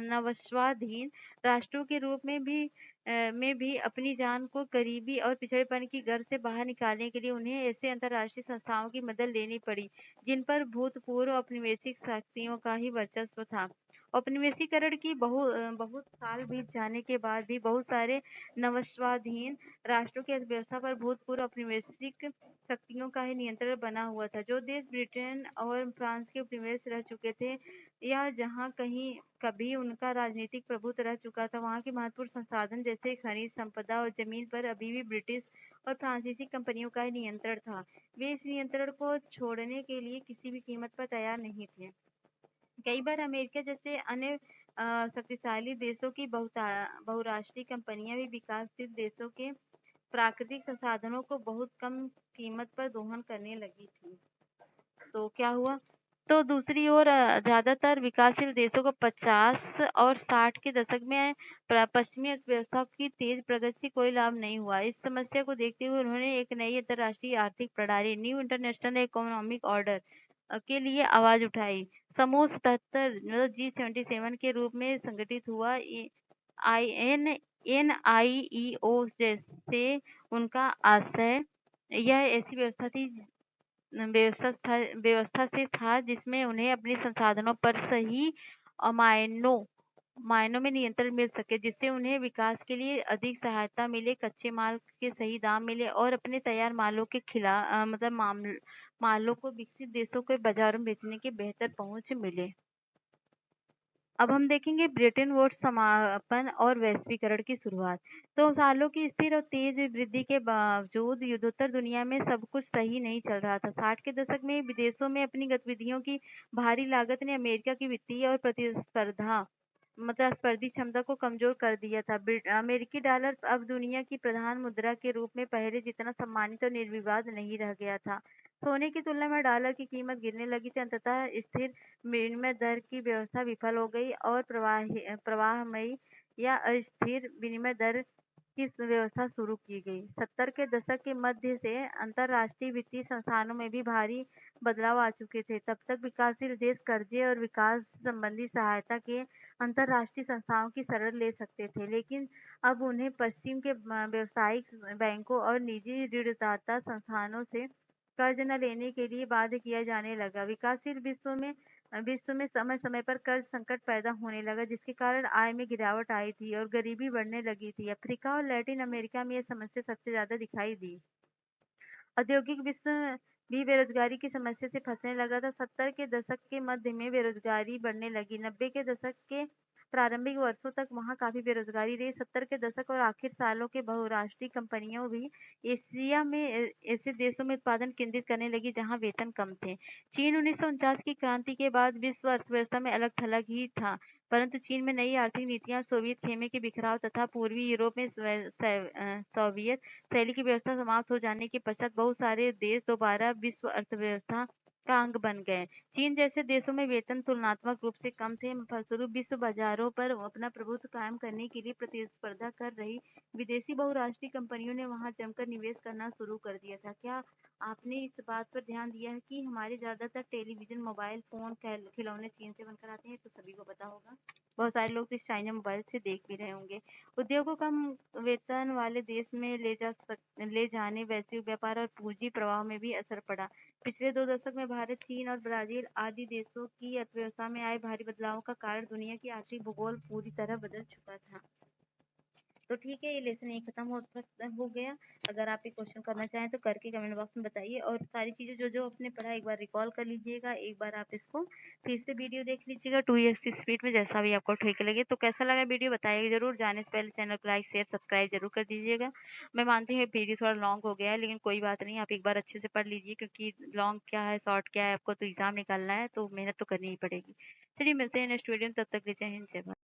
नवस्वाधीन राष्ट्रों के रूप में भी अपनी जान को गरीबी और पिछड़ेपन की घर से बाहर निकालने के लिए उन्हें ऐसे अंतर्राष्ट्रीय संस्थाओं की मदद लेनी पड़ी जिन पर भूतपूर्व औपनिवेशिक शक्तियों का ही वर्चस्व था। औपनिवेशीकरण की बहुत साल बीत जाने के बाद भी बहुत सारे नवस्वाधीन राष्ट्रों की अर्थव्यवस्था पर भूतपूर्व औपनिवेशिक शक्तियों का ही नियंत्रण बना हुआ था। जो देश ब्रिटेन और फ्रांस के उपनिवेश रह चुके थे या जहाँ कहीं कभी उनका राजनीतिक प्रभुत्व रह चुका था, वहाँ के महत्वपूर्ण संसाधन जैसे खनिज संपदा और जमीन पर अभी भी ब्रिटिश और फ्रांसीसी कंपनियों का ही नियंत्रण था। वे इस नियंत्रण को छोड़ने के लिए किसी भी कीमत पर तैयार नहीं थे। कई बार अमेरिका जैसे अन्य शक्तिशाली देशों की बहुराष्ट्रीय कंपनियां भी विकासशील देशों के प्राकृतिक संसाधनों को बहुत कम कीमत पर दोहन करने लगी थी। तो क्या हुआ तो दूसरी ओर ज़्यादातर विकासशील देशों को 50 और 60 के दशक में पश्चिमी अर्थव्यवस्था की तेज प्रगति से कोई लाभ नहीं हुआ। इस समस्या को देखते हुए उन्होंने एक नई अंतर्राष्ट्रीय आर्थिक प्रणाली न्यू इंटरनेशनल इकोनॉमिक ऑर्डर के लिए आवाज उठाई। समूह 77 मतलब G77 के रूप में संगठित हुआ। NIEO जैसे उनका आशय यह ऐसी व्यवस्था से था जिसमें उन्हें अपने संसाधनों पर सही और मायनों में नियंत्रण मिल सके, जिससे उन्हें विकास के लिए अधिक सहायता मिले, कच्चे माल के सही दाम मिले और अपने तैयार मालों के मतलब मालों को विकसित देशों के बाजारों में बेचने की बेहतर पहुंच मिले। अब हम देखेंगे ब्रिटेन वुड्स समापन और वैश्वीकरण की शुरुआत। तो सालों की स्थिर और तेज वृद्धि के बावजूद युद्धोत्तर दुनिया में सब कुछ सही नहीं चल रहा था। 60 के दशक में विदेशों में अपनी गतिविधियों की भारी लागत ने अमेरिका की वित्तीय और स्पर्धी क्षमता को कमजोर कर दिया था। अमेरिकी डॉलर अब दुनिया की प्रधान मुद्रा के रूप में पहले जितना सम्मानित और निर्विवाद नहीं रह गया था। सोने की तुलना में डॉलर की कीमत गिरने लगी थी। अंततः स्थिर विनिमय दर की व्यवस्था विफल हो गई और प्रवाहमयी या अस्थिर विनिमय दर की व्यवस्था शुरू की गई। 70 के दशक के मध्य से अंतरराष्ट्रीय वित्तीय संस्थानों में भी भारी बदलाव आ चुके थे। तब तक विकासशील देश कर्जे और विकास संबंधी सहायता के अंतरराष्ट्रीय संस्थाओं की शरण ले सकते थे, लेकिन अब उन्हें पश्चिम के व्यावसायिक बैंकों और निजी ऋणदाता संस्थानों से कर्ज न लेने के लिए बाध्य किया जाने लगा। विकासशील विश्व में समय समय पर कर्ज संकट पैदा होने लगा, जिसके कारण आय में गिरावट आई थी और गरीबी बढ़ने लगी थी। अफ्रीका और लैटिन अमेरिका में यह समस्या सबसे ज्यादा दिखाई दी। औद्योगिक विश्व भी बेरोजगारी की समस्या से फंसने लगा था। 70 के दशक के मध्य में बेरोजगारी बढ़ने लगी। 90 के दशक के प्रारंभिक वर्षों तक वहां काफी बेरोजगारी रही। 70 के दशक और आखिर सालों के बहुराष्ट्रीय कंपनियों भी एशिया में ऐसे देशों में उत्पादन केंद्रित करने लगी जहां वेतन कम थे। चीन 1949 की क्रांति के बाद विश्व अर्थव्यवस्था में अलग थलग ही था, परंतु चीन में नई आर्थिक नीतियां, सोवियत खेमे के बिखराव तथा पूर्वी यूरोप में सोवियत शैली की व्यवस्था समाप्त हो जाने के पश्चात बहुत सारे देश दोबारा विश्व अर्थव्यवस्था का अंग बन गए। चीन जैसे देशों में वेतन तुलनात्मक रूप से कम थे, फलस्वरूप विश्व बाजारों पर अपना प्रभुत्व कायम करने के लिए प्रतिस्पर्धा कर रही विदेशी बहुराष्ट्रीय कंपनियों ने वहां जमकर निवेश करना शुरू कर दिया था। क्या आपने इस बात पर ध्यान दिया है कि हमारे ज्यादातर टेलीविजन, मोबाइल फोन, खिलौने चीन से बनकर आते हैं? तो सभी को पता होगा। बहुत सारे लोग तो इस चाइना मोबाइल से देख भी रहे होंगे। उद्योग को कम वेतन वाले देश में ले जाने वैश्विक व्यापार और पूंजी प्रवाह में भी असर पड़ा। पिछले 2 दशक में भारत, चीन और ब्राजील आदि देशों की अर्थव्यवस्था में आए भारी बदलावों का कारण दुनिया की आर्थिक भूगोल पूरी तरह बदल चुका था। तो ठीक है, ये लेसन यही खत्म हो गया। अगर आप ये क्वेश्चन करना चाहें तो करके कमेंट बॉक्स में बताइए, और सारी चीजें जो जो आपने पढ़ा एक बार रिकॉल कर लीजिएगा, एक बार आप इसको फिर से वीडियो देख लीजिएगा 2x स्पीड में, जैसा भी आपको ठीक लगे। तो कैसा लगा वीडियो बताइएगा जरूर। जाने से पहले चैनल को लाइक, शेयर, सब्सक्राइब जरूर कर दीजिएगा। मैं मानती हूँ वीडियो थोड़ा लॉन्ग हो गया है, लेकिन कोई बात नहीं, आप एक बार अच्छे से पढ़ लीजिए, क्योंकि लॉन्ग क्या है, शॉर्ट क्या है, आपको तो एग्जाम निकालना है, तो मेहनत तो करनी ही पड़ेगी। चलिए मिलते हैं नेक्स्ट वीडियो में, तब तक के लिए जय हिंद, जय भारत।